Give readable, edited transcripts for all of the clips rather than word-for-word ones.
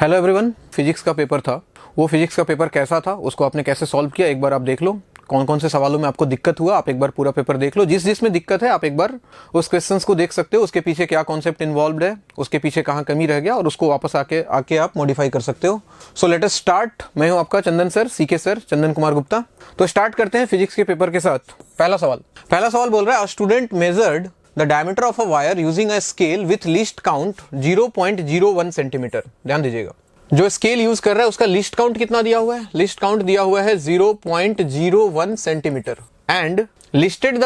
Hello everyone, physics का paper था। वो फिजिक्स का पेपर कैसा था, उसको आपने कैसे सॉल्व किया, एक बार आप देख लो। कौन कौन से सवालों में आपको दिक्कत हुआ, आप एक बार पूरा पेपर देख लो। जिस जिसमें दिक्कत है आप एक बार उस क्वेश्चंस को देख सकते हो, उसके पीछे क्या कॉन्सेप्ट इन्वॉल्व है, उसके पीछे कहाँ कमी रह गया, और उसको वापस आके आप मॉडिफाई कर सकते हो। So let us start. मैं हूँ आपका चंदन sir, C K sir, Chandan Kumar Gupta. तो स्टार्ट करते हैं फिजिक्स के पेपर के साथ। पहला सवाल बोल रहा है, student measured the diameter of a wire using a scale with least count 0.01 centimetre. ध्यान दीजिएगा, जो स्केल यूज कर रहा है उसका लीस्ट काउंट कितना दिया हुआ है? लीस्ट काउंट दिया हुआ है 0.01 centimetre and listed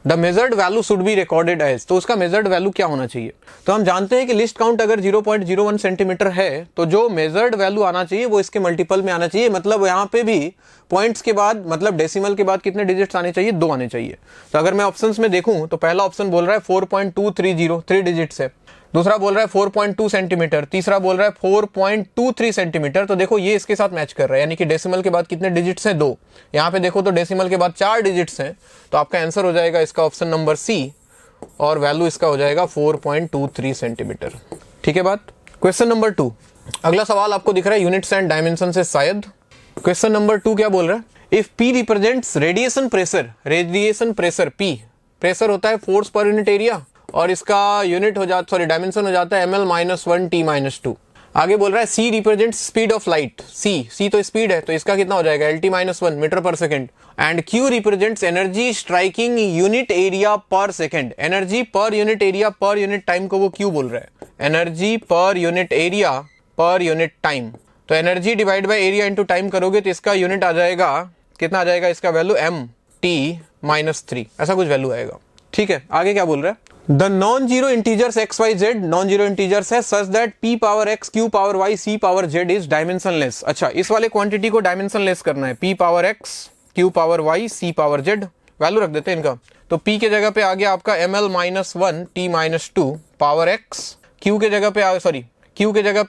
the measured value should be recorded as. तो उसका मेजर्ड वैल्यू क्या होना चाहिए? तो हम जानते हैं कि लिस्ट काउंट अगर 0.01 सेंटीमीटर है तो जो मेजर्ड वैल्यू आना चाहिए वो इसके मल्टीपल में आना चाहिए। मतलब यहाँ पे भी पॉइंट्स के बाद, मतलब डेसिमल के बाद कितने डिजिट्स आने चाहिए? 2 आने चाहिए। तो अगर मैं ऑप्शंस में देखूं तो पहला ऑप्शन बोल रहा है 4.230, 3 डिजिट्स है। दूसरा बोल रहा है 4.2 सेंटीमीटर, तीसरा बोल रहा है 4.23 सेंटीमीटर। तो देखो ये इसके साथ मैच कर रहा है, यानी कि डेसिमल के बाद कितने डिजिट्स हैं? 2। यहाँ पे देखो तो डेसिमल के बाद 4 डिजिट्स हैं। तो आपका आंसर हो जाएगा इसका ऑप्शन नंबर सी, और वैल्यू इसका हो जाएगा 4.23 सेंटीमीटर। ठीक है बात। क्वेश्चन नंबर 2, अगला सवाल आपको दिख रहा है यूनिट्स एंड डायमेंशन से शायद। क्वेश्चन नंबर 2 क्या बोल रहा है? If P represents radiation pressure P pressure होता है फोर्स पर यूनिट एरिया, और इसका यूनिट हो जाता, डायमेंशन हो जाता है ml-1 t-2। आगे बोल रहा है C represents speed of light. C तो स्पीड है, तो इसका कितना हो जाएगा? LT-1 metre per second. And Q represents energy striking unit area per second. Energy per unit area per unit time को वो Q बोल रहा है। Energy per unit area per unit time. तो energy divide by area into time करोगे तो इसका unit आ जाएगा, कितना आ जाएगा इसका वैल्यू? mt-3, ऐसा कुछ वैल्यू आएगा। ठीक है, आगे क्या बोल रहा है? The non zero integers x y z, non zero integers है such that p power x, q power y, c power z is dimensionless. अच्छा, इस वाले क्वांटिटी को डायमेंशनलेस करना है। p power x, q power y, c power z, value रख देते हैं इनका। तो p के जगह पे आ गया आपका ml-1 t-2 power x, q के जगह पे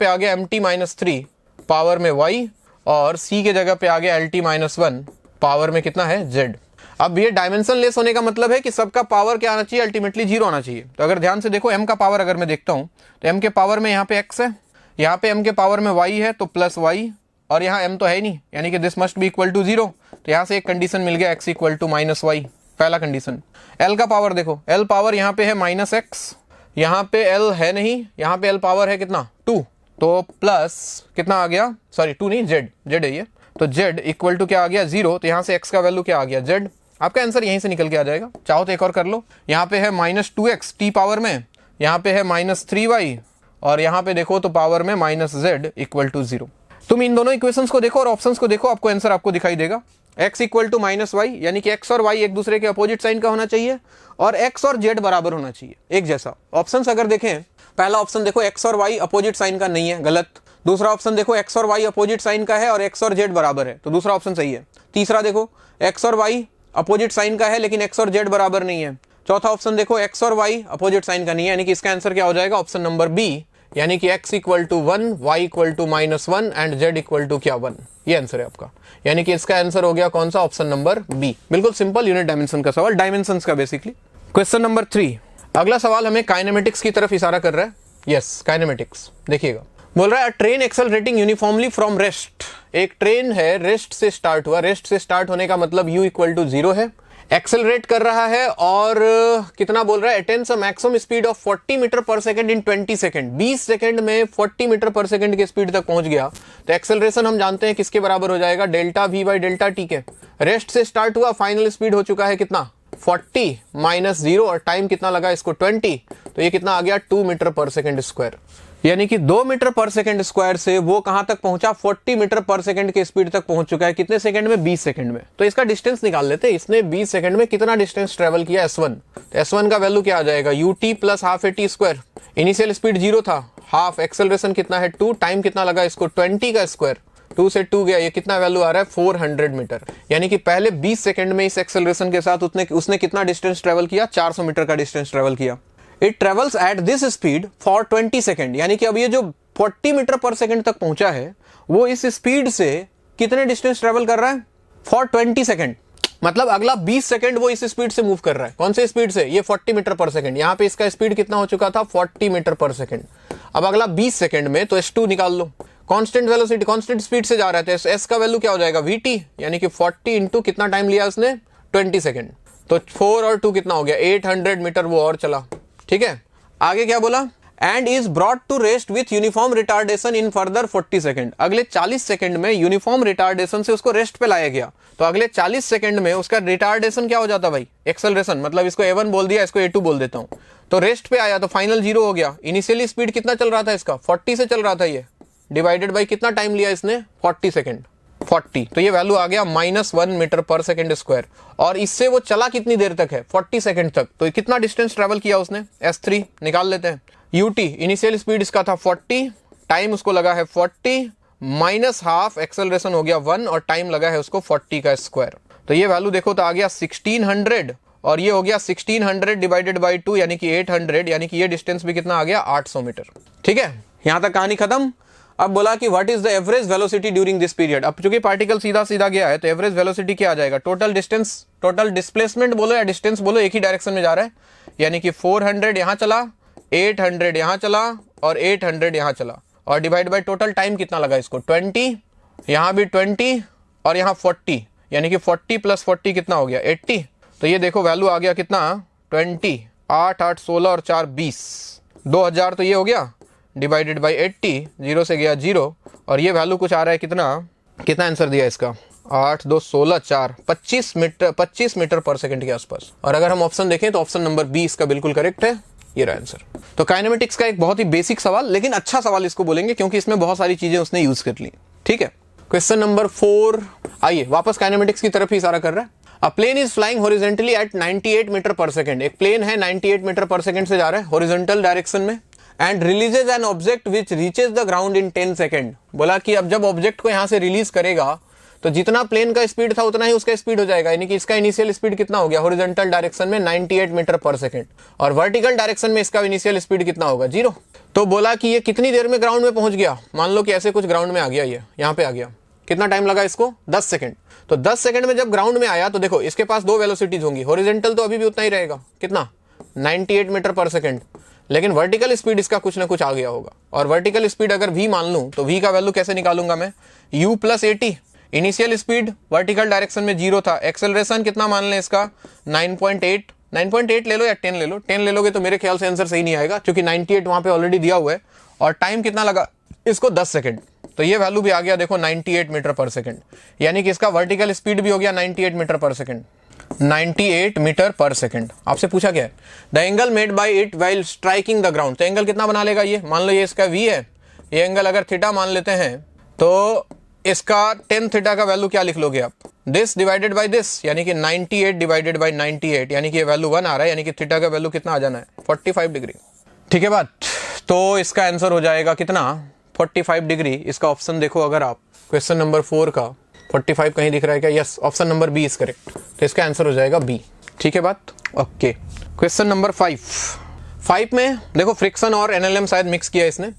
आ गया mt-3 पावर में y, और c के जगह पे आ गया lt-1 पावर में कितना है? z। अब ये डायमेंशन लेस होने का मतलब है कि सबका पावर क्या आना चाहिए? अल्टीमेटली 0 आना चाहिए। तो अगर ध्यान से देखो, m का पावर अगर मैं देखता हूं तो m के पावर में यहाँ पे x है, यहाँ पे m के पावर में y है तो प्लस y, और यहाँ m तो है ही नहीं, यानी कि this must be equal to 0। तो यहाँ से एक कंडीशन मिल गया, x इक्वल टू -y, पहला कंडीशन। l का पावर देखो, l पावर यहाँ पे है -x, यहाँ पे l है नहीं, यहाँ पे l पावर है कितना? 2, तो प्लस कितना आ गया? 2 नहीं, z है ये। तो z इक्वल टू क्या आ गया? 0। तो यहाँ से x का वैल्यू क्या आ गया? z। आपका आंसर यहीं से निकल के आ जाएगा। चाहो तो एक और कर लो, यहाँ पे है -2x t पावर में, यहाँ पे है -3y, और यहाँ पे देखो तो पावर में -z इक्वल टू 0। तुम इन दोनों इक्वेशंस को देखो और ऑप्शंस को देखो, आपको आंसर आपको दिखाई देगा। x इक्वल टू -y, यानी कि x और y एक दूसरे के अपोजिट साइन का होना चाहिए, और x और z बराबर होना चाहिए, एक जैसा। ऑप्शंस अगर देखें, पहला ऑप्शन देखो x और y अपोजिट साइन का नहीं है, गलत। दूसरा ऑप्शन देखो x और y अपोजिट साइन का है और x और z बराबर है, तो दूसरा ऑप्शन सही है। तीसरा देखो x और y अपोजिट साइन का है लेकिन x और z बराबर नहीं है। चौथा ऑप्शन देखो x और y अपोजिट साइन का नहीं है, यानी कि इसका आंसर क्या हो जाएगा? ऑप्शन नंबर बी, यानी कि x equal to 1, y equal to -1 and z equal to क्या? 1। ये आंसर है आपका, यानी कि इसका आंसर हो गया कौन सा? Option number B. बिल्कुल सिंपल यूनिट डायमेंशन का सवाल, डायमेंशंस का बेसिकली। क्वेश्चन नंबर 3, अगला सवाल हमें काइनेमेटिक्स की तरफ इशारा कर रहा है। Yes, kinematics. देखिएगा, बोल रहा है train accelerating uniformly from rest. एक ट्रेन है, रेस्ट से स्टार्ट हुआ, रेस्ट से स्टार्ट होने का मतलब u इक्वल टू 0 है, एक्सेलरेट कर रहा है, और कितना बोल रहा है? Attains a maximum speed of 40 metre per second in 20 second. 20 second में 40 मीटर पर सेकंड की स्पीड तक पहुंच गया। तो एक्सेलरेशन हम जानते हैं किसके बराबर हो जाएगा? Delta v by delta t के। रेस्ट से स्टार्ट हुआ, फाइनल स्पीड हो चुका है कितना? 40 माइनस 0, और टाइम कितना लगा इसको? 20। तो ये कितना आ गया? 2 मीटर पर सेकंड स्क्वायर, यानी कि 2 मीटर पर सेकंड स्क्वायर से वो कहां तक पहुंचा? 40 मीटर पर सेकंड की स्पीड तक पहुंच चुका है। कितने सेकंड में? 20 सेकंड में। तो इसका डिस्टेंस निकाल लेते हैं। इसने 20 सेकंड में कितना डिस्टेंस ट्रेवल किया? S1। तो S1 का वैल्यू क्या आ जाएगा? ut plus half at square. Initial speed 0 था, हाफ, एक्सेलरेशन कितना है? 2, टाइम कितना लगा इसको? 20 का स्क्वायर, 2 से 2 गया, ये कितना वैल्यू आ रहा है? 400 मीटर। यानी कि पहले 20 सेकंड में इस एक्सेलरेशन के साथ उसने कितना डिस्टेंस ट्रेवल किया? 400 मीटर का डिस्टेंस ट्रेवल किया। It travels at this speed for 20 second, यानी कि अब ये जो 40 मीटर पर सेकंड तक पहुंचा है वो इस स्पीड से कितने डिस्टेंस ट्रेवल कर रहा है? For 20 second. मतलब अगला 20 सेकंड वो इस स्पीड से मूव कर रहा है। कौन से स्पीड से? ये 40 मीटर पर सेकंड। यहाँ पे इसका स्पीड कितना हो चुका था? 40 मीटर पर सेकंड। अब अगला 20 सेकंड में, तो S2 निकाल लो। कांस्टेंट वेलोसिटी, कांस्टेंट स्पीड से जा रहा है, तो S का वैल्यू क्या हो जाएगा VT, यानी कि 40 इंटू कितना टाइम लिया उसने 20 सेकंड, तो 4 और 2 कितना हो गया 800 मीटर वो और चला। ठीक है, आगे क्या बोला, and is brought to rest with uniform retardation in further 40 second. अगले 40 सेकंड में यूनिफॉर्म रिटार्डेशन से उसको रेस्ट पे लाया गया, तो अगले 40 सेकंड में उसका रिटार्डेशन क्या हो जाता भाई, एक्सेलरेशन, मतलब इसको A1 बोल दिया, इसको A2 बोल देता हूं, तो रेस्ट पे आया तो फाइनल 0 हो गया। इनिशियली स्पीड कितना चल रहा था इसका 40 से चल रहा था, ये डिवाइडेड बाई कितना टाइम लिया इसने 40 सेकंड, 40, तो ये वैल्यू आ गया -1 मीटर पर सेकंड स्क्वायर। और इससे वो चला कितनी देर तक है 40 सेकंड तक, तो कितना डिस्टेंस ट्रेवल किया उसने, S3 निकाल लेते हैं। UT इनिशियल स्पीड इसका था 40, टाइम उसको लगा है 40 माइनस हाफ एक्सेलरेशन हो गया 1 और टाइम लगा है उसको 40 का स्क्वायर, तो ये वैल्यू देखो तो आ गया 1600 और ये हो गया 1600 डिवाइडेड बाई 2 यानी कि 800, यानी कि ये डिस्टेंस भी कितना आ गया 800 मीटर। ठीक है, यहां तक कहानी खत्म। अब बोला कि what is the average velocity during this period. अब चूंकि पार्टिकल सीधा सीधा गया है तो एवरेज वेलोसिटी क्या आ जाएगा, टोटल डिस्टेंस, टोटल डिस्प्लेसमेंट बोलो या डिस्टेंस बोलो, एक ही डायरेक्शन में जा रहा है, यानी कि 400 यहां चला, 800 यहां चला और 800 यहां चला, और डिवाइड बाय टोटल टाइम कितना लगा इसको 20, यहां भी 20 और यहां 40, यानी कि 40 प्लस 40 कितना हो गया 80। तो ये देखो वैल्यू आ गया कितना 20, 8 8 16 और 4 20, 2000 तो ये हो गया डिवाइडेड बाई 80, 0 से गया 0 और ये वैल्यू कुछ आ रहा है कितना, कितना आंसर दिया इसका 8 2 16 4 25 मीटर पर सेकंड के आसपास। और अगर हम ऑप्शन देखें तो ऑप्शन नंबर 20 का बिल्कुल करेक्ट है, ये रहा आंसर। तो काइनेमेटिक्स का एक बहुत ही बेसिक सवाल, लेकिन अच्छा सवाल इसको बोलेंगे क्योंकि इसमें बहुत सारी चीजें उसने यूज कर ली। ठीक है, क्वेश्चन नंबर 4, आइए वापस काइनेमेटिक्स की तरफ ही इशारा कर रहा है। A plane is flying horizontally at 98 metre per second, एक प्लेन है 98 मीटर पर सेकंड से जा रहा है हॉरिजॉन्टल डायरेक्शन में, and releases an object which reaches the ground in 10 second. बोला कि अब जब ऑब्जेक्ट को यहां से रिलीज करेगा तो जितना प्लेन का स्पीड था उतना ही उसका स्पीड हो जाएगा, यानी कि इसका इनिशियल स्पीड कितना हो गया हॉरिजॉन्टल डायरेक्शन में 98 मीटर पर सेकंड, और वर्टिकल डायरेक्शन में इसका इनिशियल स्पीड कितना होगा 0। तो बोला कि ये कितनी देर में ग्राउंड में पहुंच गया, मान लो कि ऐसे कुछ ग्राउंड में आ गया, ये यहाँ पे आ गया, कितना टाइम लगा इसको 10 सेकंड। तो 10 सेकंड में जब ग्राउंड में आया तो देखो इसके पास दो वेलोसिटीज होंगी, हॉरिजॉन्टल तो अभी भी उतना ही रहेगा, कितना 98 मीटर पर सेकंड, लेकिन वर्टिकल स्पीड इसका कुछ ना कुछ आ गया होगा। और वर्टिकल स्पीड अगर v मान लूं तो v का वैल्यू कैसे निकालूंगा मैं, u plus 80, initial speed vertical direction में 0 था, एक्सेलरेशन कितना मान लें इसका 9.8 ले लो या 10 ले लो, 10 ले लोगे तो मेरे ख्याल से आंसर सही नहीं आएगा क्योंकि 98 वहां पे ऑलरेडी दिया हुआ है, और टाइम कितना लगा इसको 10 सेकंड, तो ये वैल्यू भी आ गया देखो 98 मीटर पर सेकंड, यानी कि इसका वर्टिकल स्पीड भी हो गया 98 metre per second, 98 metre per second. आपसे पूछा क्या है, the angle made by it while striking the ground, तो एंगल कितना बना लेगा ये, मान लो ये इसका v है, ये एंगल अगर थीटा मान लेते हैं तो इसका 10 थीटा का वैल्यू क्या लिख लोगे आप, दिस डिवाइडेड बाय दिस, यानी कि 98 डिवाइडेड बाय 98, यानी कि ये वैल्यू 1 आ रहा है, यानी कि थीटा का वैल्यू कितना आ जाना है 45 डिग्री। ठीक है बात, तो इसका आंसर हो जाएगा कितना 45 डिग्री। इसका ऑप्शन देखो अगर आप क्वेश्चन नंबर 4 का 45 कहीं दिख रहा है क्या, yes, option number B is correct, तो इसका आंसर हो जाएगा बी। ठीक है बात, ओके। क्वेश्चन नंबर 5 में देखो फ्रिक्शन और एनएलएम शायद मिक्स किया इसने।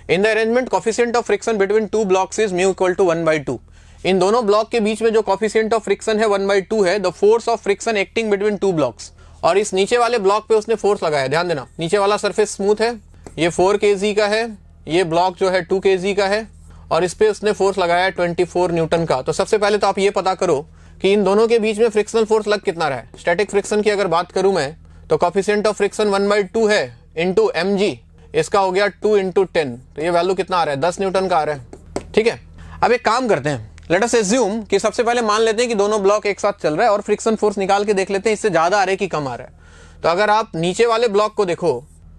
In the arrangement coefficient of friction between two blocks is mu equal to 1/2। इन दोनों ब्लॉक के बीच में जो कोफिशिएंट ऑफ फ्रिक्शन है 1/2 है। The force of friction acting between two blocks, और इस नीचे वाले ब्लॉक पे उसने फोर्स लगाया, ध्यान देना नीचे वाला सरफेस स्मूथ है, ये 4 kg का है, ये ब्लॉक जो है 2 kg का है, और इस पे उसने फोर्स लगाया 24 न्यूटन का। तो सबसे पहले तो आप ये पता करो कि इन दोनों के बीच में फ्रिक्शनल फोर्स लग कितना रहा है। स्टैटिक फ्रिक्शन की अगर बात करूं मैं तो कोफिशिएंट ऑफ फ्रिक्शन 1/2 है इंटू mg, इसका हो गया 2 × 10, तो ये वैल्यू कितना आ रहा है 10 न्यूटन का आ रहा है। ठीक है, अब एक काम करते हैं, लेट अस अज्यूम कि सबसे पहले मान लेते हैं कि दोनों ब्लॉक एक साथ चल रहा है और फ्रिक्शन फोर्स निकाल के देख लेते हैं इससे ज्यादा आ रहा है कि कम आ रहा है। तो अगर आप नीचे वाले ब्लॉक को देखो,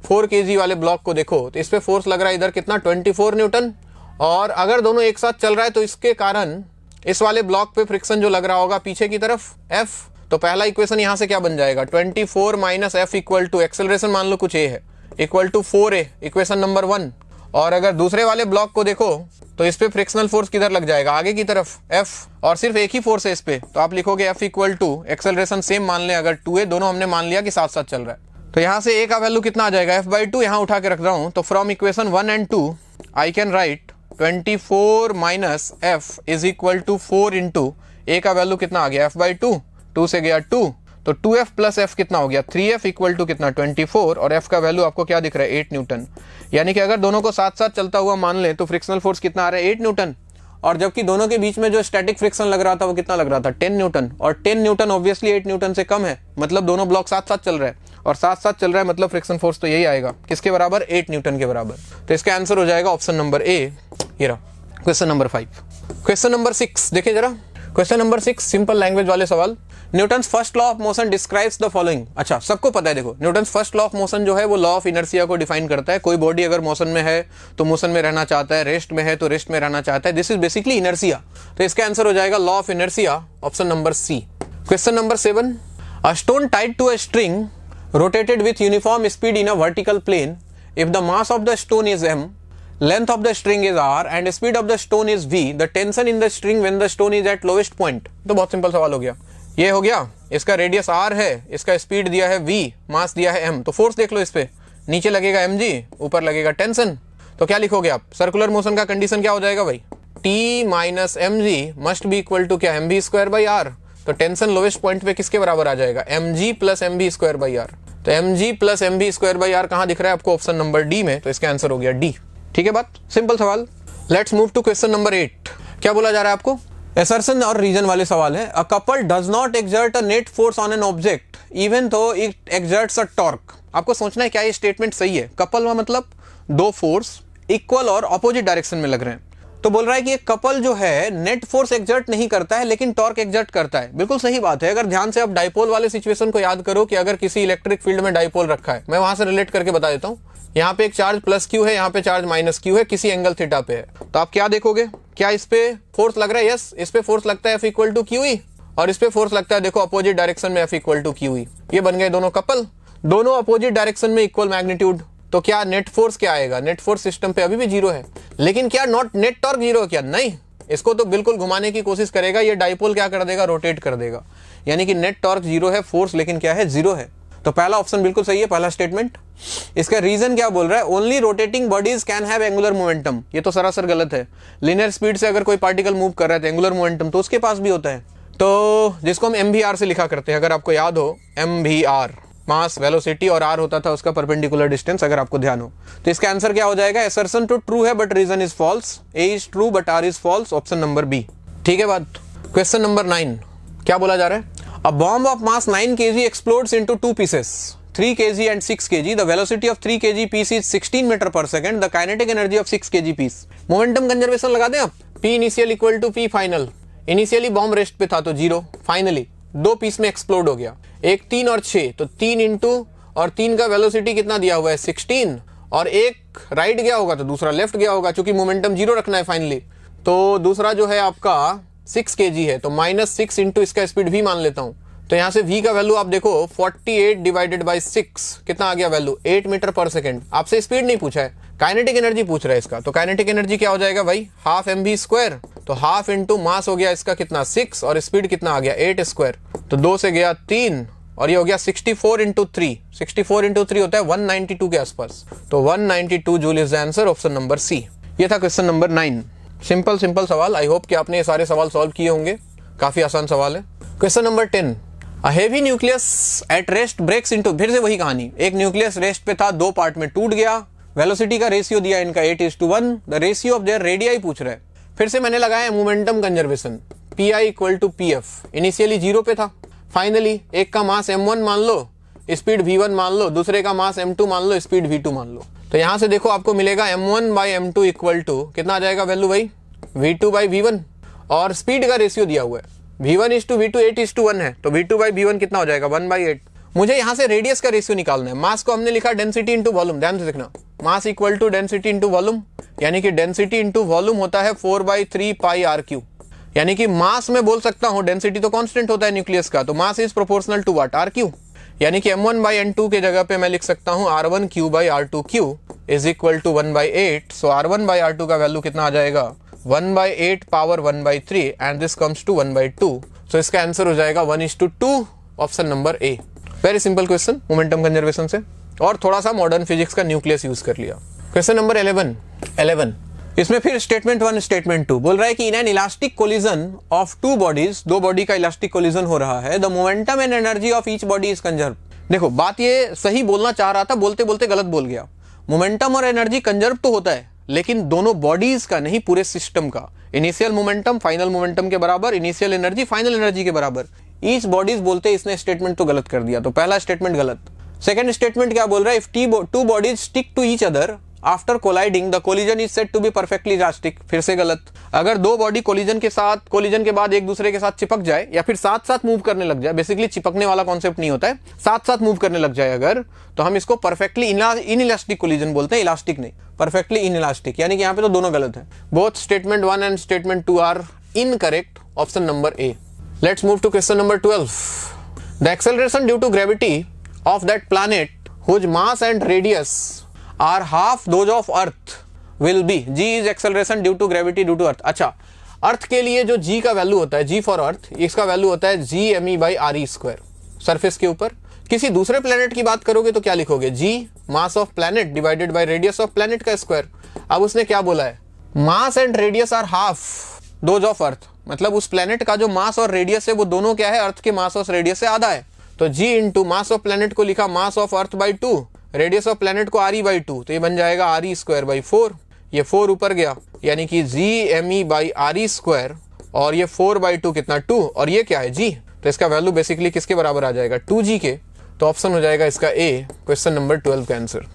4 kg वाले ब्लॉक को देखो, तो इस पे फोर्स लग रहा है इधर कितना 24 न्यूटन, और अगर दोनों एक साथ चल रहा है तो इसके कारण इस वाले ब्लॉक पे फ्रिक्शन जो लग रहा होगा पीछे की तरफ F, तो पहला इक्वेशन यहां से क्या बन जाएगा 24 minus F equal to acceleration मान लो कुछ A है equal to 4A, equation number 1। और अगर दूसरे वाले ब्लॉक को देखो तो इस पे फ्रिक्शनल फोर्स किधर लग जाएगा आगे की तरफ F, और सिर्फ एक ही फोर्स है इस पे, तो आप लिखोगे F equal to acceleration same मान लें अगर 2A, दोनों हमने मान लिया कि साथ साथ चल रहा है, तो यहाँ से A का वैल्यू कितना आ जाएगा F/2, यहाँ उठा के रख रहा हूँ। तो from equation 1 and 2 I can write 24 minus F is equal to 4 into A का वैल्यू कितना आ गया F/2, 2 से गया 2, तो 2F प्लस F कितना हो गया 3F इक्वल टू कितना 24 और F का वैल्यू आपको क्या दिख रहा है 8 न्यूटन। यानी कि अगर दोनों को साथ साथ चलता हुआ मान लें तो फ्रिक्शनल फोर्स कितना आ रहा है 8 न्यूटन, और जबकि दोनों के बीच में जो स्टैटिक फ्रिक्शन लग रहा था वो कितना लग रहा था 10 न्यूटन, और 10 न्यूटन ऑब्वियसली 8 न्यूटन से कम है, मतलब दोनों ब्लॉक साथ साथ चल रहे हैं, और साथ साथ चल रहा है मतलब फ्रिक्शन फोर्स तो यही आएगा किसके बराबर 8 न्यूटन के बराबर। तो इसका आंसर हो जाएगा ऑप्शन नंबर ए। ये रहा क्वेश्चन नंबर 5। क्वेश्चन नंबर 6 देखिए जरा, क्वेश्चन नंबर 6 सिंपल लैंग्वेज वाले सवाल। Newton's first law of motion describes the following. अच्छा सबको पता है, देखो Newton's first law of motion जो है वो लॉ ऑफ इनर्शिया को डिफाइन करता है। कोई बॉडी अगर मोशन में है तो मोशन में रहना चाहता है, रेस्ट में है तो रेस्ट में रहना चाहता है, दिस इज बेसिकली इनर्शिया। तो इसका आंसर हो जाएगा law of inertia, option number C. Question number 7, a stone tied to a string rotated with uniform speed in a vertical plane, if the mass of the stone is m, length of the string is r and speed of the stone is v, the tension in the string when the stone is at lowest point। तो बहुत simple सवाल हो गया, ये हो गया, इसका radius r है, इसका स्पीड दिया है v, मास दिया है m, तो फोर्स देख लो, इस पे नीचे लगेगा mg, ऊपर लगेगा टेंशन। तो क्या लिखोगे आप, सर्कुलर मोशन का कंडीशन क्या हो जाएगा भाई, t माइनस mg must be equal to क्या mv स्क्वायर बाई r। तो टेंशन लोवेस्ट पॉइंट पे किसके बराबर आ जाएगा mg plus mv square by r। तो mg plus mv square by r कहां दिख रहा है आपको, ऑप्शन नंबर डी में, तो इसका आंसर हो गया डी। ठीक है बात, सिंपल सवाल। Let's move to question number 8। क्या बोला जा रहा है आपको, असर्शन और रीजन वाले सवाल है। A couple does not exert a net force on an object even though it exerts a torque. आपको सोचना है क्या ये स्टेटमेंट सही है। कपल में मतलब दो फोर्स इक्वल और ऑपोजिट डायरेक्शन में लग रहे हैं। तो बोल रहा है कि एक कपल जो है नेट फोर्स एक्सर्ट नहीं करता है लेकिन टॉर्क एक्सर्ट करता है। बिल्कुल सही बात है। अगर ध्यान से आप डाइपोल वाले सिचुएशन को याद करो कि अगर किसी इलेक्ट्रिक फील्ड में डाइपोल रखा है, मैं वहां से रिलेट करके बता देता हूं। यहाँ पे एक चार्ज प्लस क्यू है, यहाँ पे चार्ज माइनस क्यू है, किसी एंगल थीटा पे है, तो आप क्या देखोगे, क्या इस पे फोर्स लग रहा है, यस इस पे फोर्स लगता है F equal to Q E, और इस पे फोर्स लगता है देखो अपोजिट डायरेक्शन में एफ इक्वल टू क्यू ई। ये बन गए दोनों कपल, दोनों अपोजिट डायरेक्शन में इक्वल मैग्नीट्यूड। तो क्या नेट फोर्स क्या आएगा, नेट फोर्स सिस्टम पे अभी भी जीरो है, लेकिन क्या नॉट नेट टॉर्क जीरो है क्या, नहीं, इसको तो बिल्कुल घुमाने की कोशिश करेगा, ये डाइपोल क्या कर देगा, रोटेट कर देगा, यानी कि नेट टॉर्क जीरो है, फोर्स लेकिन क्या है, जीरो है। तो पहला ऑप्शन बिल्कुल सही है, पहला स्टेटमेंट। इसका रीजन क्या बोल रहा है, only rotating bodies can have angular momentum. ये तो सरासर गलत है। लिनियर स्पीड से अगर कोई पार्टिकल मूव कर रहा है तो एंगुलर मोमेंटम तो उसके पास भी होता है, तो जिसको हम MVR से लिखा करते हैं, अगर आपको याद हो MVR, मास वेलोसिटी, और r होता था उसका परपेंडिकुलर डिस्टेंस, अगर आपको ध्यान हो। तो इसका आंसर क्या हो जाएगा, असर्शन तो ट्रू है but reason is false, A is true but R is false, option number B. ठीक है बात। क्वेश्चन नंबर 9 क्या बोला जा रहा है, a bomb of mass 9 kg explodes into 2 pieces 3 kg and 6 kg, the velocity of 3 kg piece is 16 metre per second, the kinetic energy of 6 kg piece। Momentum conservation लगा दें आप, P initial equal to P final. Initially bomb rest पे था तो 0, finally 2 piece में explode हो गया, एक 3 और 6, तो 3 इंटू और 3 का वेलोसिटी कितना दिया हुआ है 16, और एक राइट गया होगा तो दूसरा लेफ्ट गया होगा, क्योंकि मोमेंटम 0 रखना है फाइनली। तो दूसरा जो है आपका 6 kg है, तो -6 इंटू इसका स्पीड v मान लेता हूं, तो यहां से v का वैल्यू आप देखो 48 डिवाइडेड बाई 6 कितना आ गया वैल्यू, 8 मीटर पर सेकंड। आपसे स्पीड नहीं पूछा है, काइनेटिक एनर्जी पूछ रहा है इसका। तो काइनेटिक एनर्जी क्या हो जाएगा भाई, हाफ mv स्क्वायर, तो हाफ इंटू मास हो गया इसका कितना 6, और स्पीड कितना आ गया 8 स्क्वायर, तो 2 से गया 3, और ये हो गया 64 इंटू 3, 64 इंटू 3 होता है 192 के आसपास, तो 192 joule is the answer, option number C. ये था क्वेश्चन नंबर 9। सिंपल सिंपल सवाल, आई होप कि आपने ये सारे सवाल सॉल्व किए होंगे, काफी आसान सवाल है। Question number 10, a heavy nucleus at rest breaks into, फिर से वही कहानी, एक न्यूक्लियस रेस्ट पे था, 2 पार्ट में टूट गया, वेलोसिटी का रेशियो दिया इनका 8:1, the ratio of their radii पूछ रहा है। फिर से मैंने लगाया momentum conservation, PI equal to PF, initially 0 पे था, फाइनली एक का मास m1 मान लो, स्पीड v1 मान लो, दूसरे का मास m2 मान लो, स्पीड v2 मान लो। तो यहां से देखो आपको मिलेगा m1 by m2 equal to कितना आ जाएगा वैल्यू भाई, v2 बाई v1, और स्पीड का रेशियो दिया हुआ है v1 इज टू v2 8:1 है, तो v2 बाई v1 कितना हो जाएगा 1/8। मुझे यहाँ से रेडियस का रेशियो निकालना है। मास को हमने लिखा डेंसिटी इंटू वॉल्यूम, ध्यान से देखना, mass equal to density into volume, यानी कि डेंसिटी इंटू वॉल्यूम होता है 4/3 पाई r3, यानी कि मास में बोल सकता हूं, डेंसिटी तो कांस्टेंट होता है न्यूक्लियस का, तो mass is proportional to what, r3, यानी कि m1 बाई n2 के जगह पे मैं लिख सकता हूं r1 by r2 is equal to 1/8। So r1 by r2 का वैल्यू कितना आ जाएगा 1/8 power 1/3, and this comes to 1/2। So इसका आंसर हो जाएगा 1:2, option number A. Very simple question momentum conservation से, और थोड़ा सा मॉडर्न फिजिक्स का न्यूक्लियस यूज कर लिया। क्वेश्चन नंबर 11, इसमें फिर स्टेटमेंट 1 स्टेटमेंट 2 बोल रहा है कि in an elastic collision of two bodies, दो बॉडी का इलास्टिक कोलिजन हो रहा है, the momentum and energy of each body is conserve. देखो बात ये सही बोलना चाह रहा था, बोलते बोलते गलत बोल गया। मोमेंटम और एनर्जी कंजर्व तो होता है, लेकिन दोनों बॉडीज का नहीं, पूरे सिस्टम का। इनिशियल मोमेंटम फाइनल मोमेंटम के बराबर, इनिशियल एनर्जी फाइनल एनर्जी के बराबर। ईच बॉडीज बोलते इसने स्टेटमेंट तो गलत कर दिया, तो पहला स्टेटमेंट गलत। सेकंड स्टेटमेंट क्या बोल रहा है, if two bodies stick to each other after colliding the collision is said to be perfectly elastic. फिर से गलत। अगर दो बॉडी कोलिजन के बाद एक दूसरे के साथ चिपक जाए या फिर साथ साथ मूव करने लग जाए, बेसिकली चिपकने वाला कॉन्सेप्ट नहीं होता है, साथ साथ मूव करने लग जाए अगर, तो हम इसको परफेक्टली इनइलास्टिक कोलिजन बोलते हैं, इलास्टिक नहीं, परफेक्टली इनइलास्टिक। यानी कि यहाँ पे तो दोनों गलत है। Both statement 1 and statement 2 are incorrect, option number A. Let's move to question number 12। The acceleration due to gravity of that planet whose mass and radius are half those of earth will be, g is acceleration due to gravity due to earth। अच्छा, अर्थ के लिए जो g का value होता है, g for earth, इसका value होता है g me by re square surface के ऊपर। किसी दूसरे प्लेनेट की बात करोगे तो क्या लिखोगे, g mass of planet divided by radius of planet का स्क्वायर। अब उसने क्या बोला है, mass and radius are half those of earth, मतलब उस प्लेनेट का जो मास और रेडियस है वो दोनों क्या है, अर्थ के मास और रेडियस से आधा है। तो g into mass of planet को लिखा mass of earth by 2, radius of planet को आर बाई 2, तो ये बन जाएगा आर स्क्वायर बाई 4। ये 4 ऊपर गया, यानी कि G M E by R square, और ये 4 बाई 2 कितना 2, और ये क्या है जी, तो इसका वैल्यू बेसिकली किसके बराबर आ जाएगा, 2g के। तो ऑप्शन हो जाएगा इसका ए, क्वेश्चन नंबर 12 का आंसर।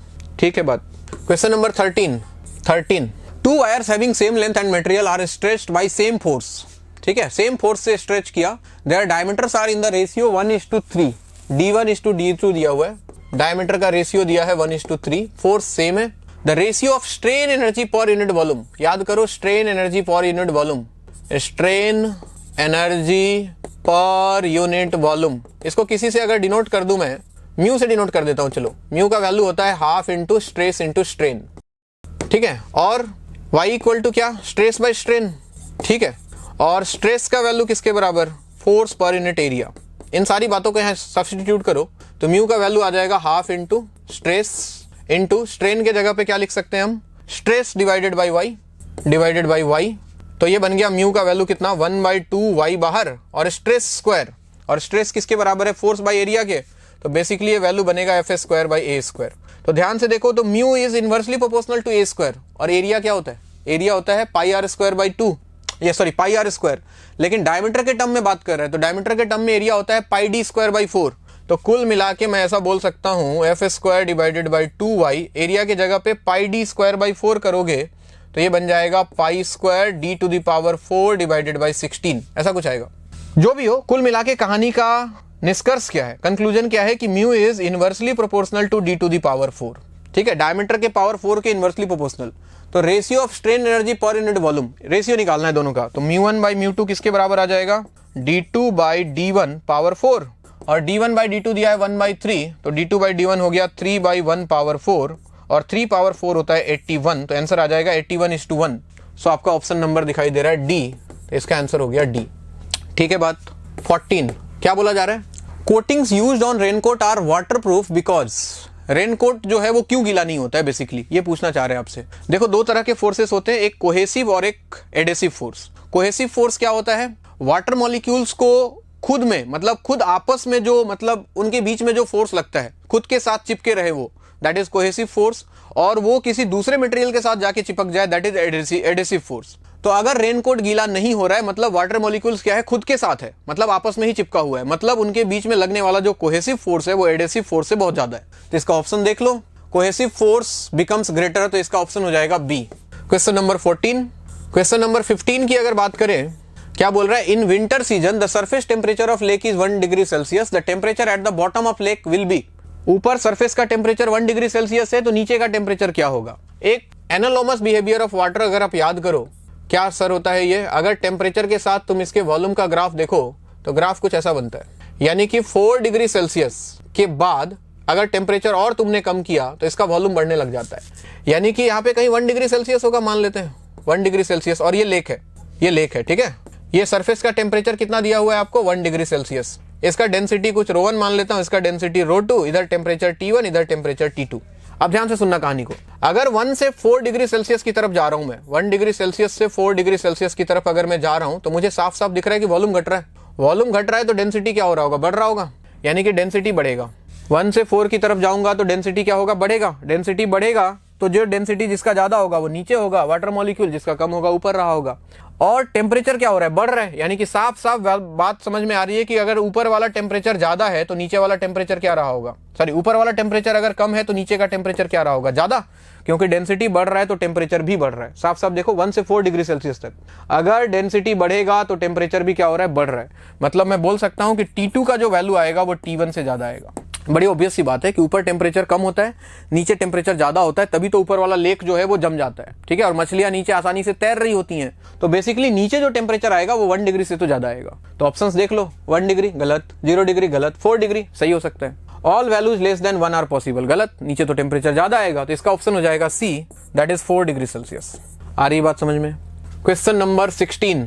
ठीक है बात। Question number 13। Two wires having same length and material are stretched by same force. ठीक है, सेम फोर्स से स्ट्रेच किया, their diameters are in the ratio 1:3, d1:d2 दिया हुआ है, डायमीटर का रेशियो दिया है 1:3, फोर्स सेम है। The ratio of strain energy per unit volume, याद करो strain energy per unit volume, strain energy per unit volume, इसको किसी से अगर डिनोट कर दूं मैं, म्यू से डिनोट कर देता हूं। चलो, म्यू का वैल्यू होता है half into stress into strain. ठीक है, और y इक्वल टू क्या, स्ट्रेस बाय स्ट्रेन। ठीक है, और स्ट्रेस का वैल्यू किसके बराबर, फोर्स पर यूनिट एरिया। इन सारी बातों को यहाँ सब्स्टिट्यूट करो तो म्यू का वैल्यू आ जाएगा half into stress into strain के जगह पे क्या लिख सकते हैं हम, स्ट्रेस डिवाइडेड बाई वाई। तो ये बन गया म्यू का वैल्यू कितना, 1/2 वाई बाहर और स्ट्रेस स्क्वायर, और स्ट्रेस किसके बराबर है, फोर्स बाई एरिया के, तो बेसिकली ये वैल्यू बनेगा F square by A square. तो ध्यान से देखो तो mu is inversely proportional to A square, और एरिया क्या होता है, एरिया होता है पाई आर स्क्वायर बाई 2, ये सॉरी पाई आर स्क्वायर, लेकिन डायमीटर के टर्म में बात कर रहे हैं तो डायमीटर के टर्म में एरिया होता है पाई डी स्क्वायर बाई 4। तो कुल मिला के मैं ऐसा बोल सकता हूं F square divided by 2y, area की जगह पे पाई डी स्क्वायर बाई 4 करोगे तो ये बन जाएगा pi square D to the power 4 divided by 16, ऐसा कुछ आएगा। जो भी हो, कुल मिला के कहानी का निष्कर्ष क्या है, कंक्लूजन क्या है कि mu is inversely proportional to D to the power 4। ठीक है, डायमीटर के पावर 4 के इनवर्सली प्रोपोर्शनल। तो ratio of strain energy per unit volume, ratio निकालना है दोनों का, तो म्यू1 बाई म्यू2 किसके बराबर आ जाएगा, d2 बाई d1 पावर 4, और d1 बाई d2 दिया है 1/3, तो d2 बाई d1 हो गया 3/1 पावर 4, और 3 पावर 4 होता है 81, तो आंसर आ जाएगा 81:1। सो आपका ऑप्शन नंबर दिखाई दे रहा है डी, तो इसका आंसर हो गया डी। ठीक है बात। 14 क्या बोला जा रहा है, coatings used on raincoat are waterproof because, raincoat जो है वो क्यों गीला नहीं होता है, बेसिकली ये पूछना चाह रहे हैं आपसे। देखो दो तरह के फोर्सेस होते हैं, एक कोहेसिव और एक एडेसिव फोर्स। कोहेसिव फोर्स क्या होता है, वाटर मॉलिक्यूल्स को खुद में, मतलब खुद आपस में जो, मतलब उनके बीच में जो फोर्स लगता है, खुद के साथ चिपके रहे वो, दैट इज कोहेसिव फोर्स, और वो किसी दूसरे मटेरियल के साथ जाके चिपक जाए, दैट इज एडेसिव फोर्स। तो अगर रेनकोट गीला नहीं हो रहा है मतलब वाटर मॉलिक्यूल्स क्या है, खुद के साथ है, मतलब आपस में ही चिपका हुआ है, मतलब उनके बीच में लगने वाला जो कोहेसिव फोर्स है वो एडेसिव फोर्स से बहुत ज्यादा है। तो इसका ऑप्शन देख लो, कोहेसिव फोर्स बिकम्स ग्रेटर, तो इसका ऑप्शन हो जाएगा B. Question number 14। Question number 15 की अगर बात करें, क्या बोल रहा है, in winter season the surface temperature of lake is 1 degree Celsius, the temperature at the bottom of lake will be. ऊपर सरफेस का टेम्परेचर 1 डिग्री सेल्सियस है, तो नीचे का टेम्परेचर क्या होगा। एक एनालोमस बिहेवियर ऑफ वाटर अगर आप याद करो, क्या असर होता है ये, अगर टेम्परेचर के साथ तुम इसके वॉल्यूम का ग्राफ देखो तो ग्राफ कुछ ऐसा बनता है, यानी कि 4 डिग्री सेल्सियस के बाद अगर टेम्परेचर और तुमने कम किया तो इसका वॉल्यूम बढ़ने लग जाता है, यानी कि यहाँ पे कहीं 1 डिग्री सेल्सियस होगा, मान लेते हैं 1 डिग्री सेल्सियस, और ये लेक है, ये लेक है, ठीक है। ये सरफेस का टेम्परेचर कितना दिया हुआ है आपको, 1 डिग्री सेल्सियस। इसका डेंसिटी कुछ ρ1 मान लेता हूँ, इसका डेंसिटी ρ2, इधर टेम्परेचर T1, इधर टेम्परेचर T2। अब ध्यान से सुनना कहानी को। अगर 1 से 4 डिग्री सेल्सियस की तरफ जा रहा हूं मैं, 1 डिग्री सेल्सियस से 4 डिग्री सेल्सियस की तरफ अगर मैं जा रहा हूं तो मुझे साफ साफ दिख रहा है कि वॉल्यूम घट रहा है। वॉल्यूम घट रहा है तो डेंसिटी क्या हो रहा होगा, बढ़ रहा होगा, यानी कि डेंसिटी बढ़ेगा। 1 से 4 की तरफ जाऊंगा तो डेंसिटी क्या होगा, बढ़ेगा। डेंसिटी बढ़ेगा तो जो डेंसिटी जिसका ज्यादा होगा वो नीचे होगा, वाटर मॉलिक्यूल जिसका कम होगा ऊपर रहा होगा। और टेम्परेचर क्या हो रहा है, बढ़ रहा है, यानी कि साफ साफ बात समझ में आ रही है कि अगर ऊपर वाला टेम्परेचर ज्यादा है तो नीचे वाला टेम्परेचर क्या रहा होगा, सॉरी ऊपर वाला टेम्परेचर अगर कम है तो नीचे का टेम्परेचर क्या रहा होगा, ज्यादा, क्योंकि डेंसिटी बढ़ रहा है तो टेम्परेचर भी बढ़ रहा है। साफ साफ देखो 1 से 4 डिग्री सेल्सियस तक अगर डेंसिटी बढ़ेगा तो टेम्परेचर भी क्या हो रहा है, बढ़ रहा है। मतलब मैं बोल सकता हूं कि T2 का जो वैल्यू आएगा वो T1 से ज्यादा आएगा। बड़ी ऑब्वियस सी बात है कि ऊपर टेम्परेचर कम होता है, नीचे टेम्परेचर ज्यादा होता है, तभी तो ऊपर वाला लेक जो है वो जम जाता है, ठीक है, और मछलियां नीचे आसानी से तैर रही होती हैं। तो बेसिकली नीचे जो टेम्परेचर आएगा वो 1 डिग्री से तो ज्यादा आएगा। तो ऑप्शंस देख लो, 1 डिग्री गलत, 0 डिग्री गलत, 4 डिग्री सही हो सकता है, all values less than 1 are possible गलत, नीचे तो टेम्परेचर ज्यादा आएगा, तो इसका ऑप्शन हो जाएगा सी, दैट इज 4 डिग्री सेल्सियस। आ रही बात समझ में। क्वेश्चन नंबर 16,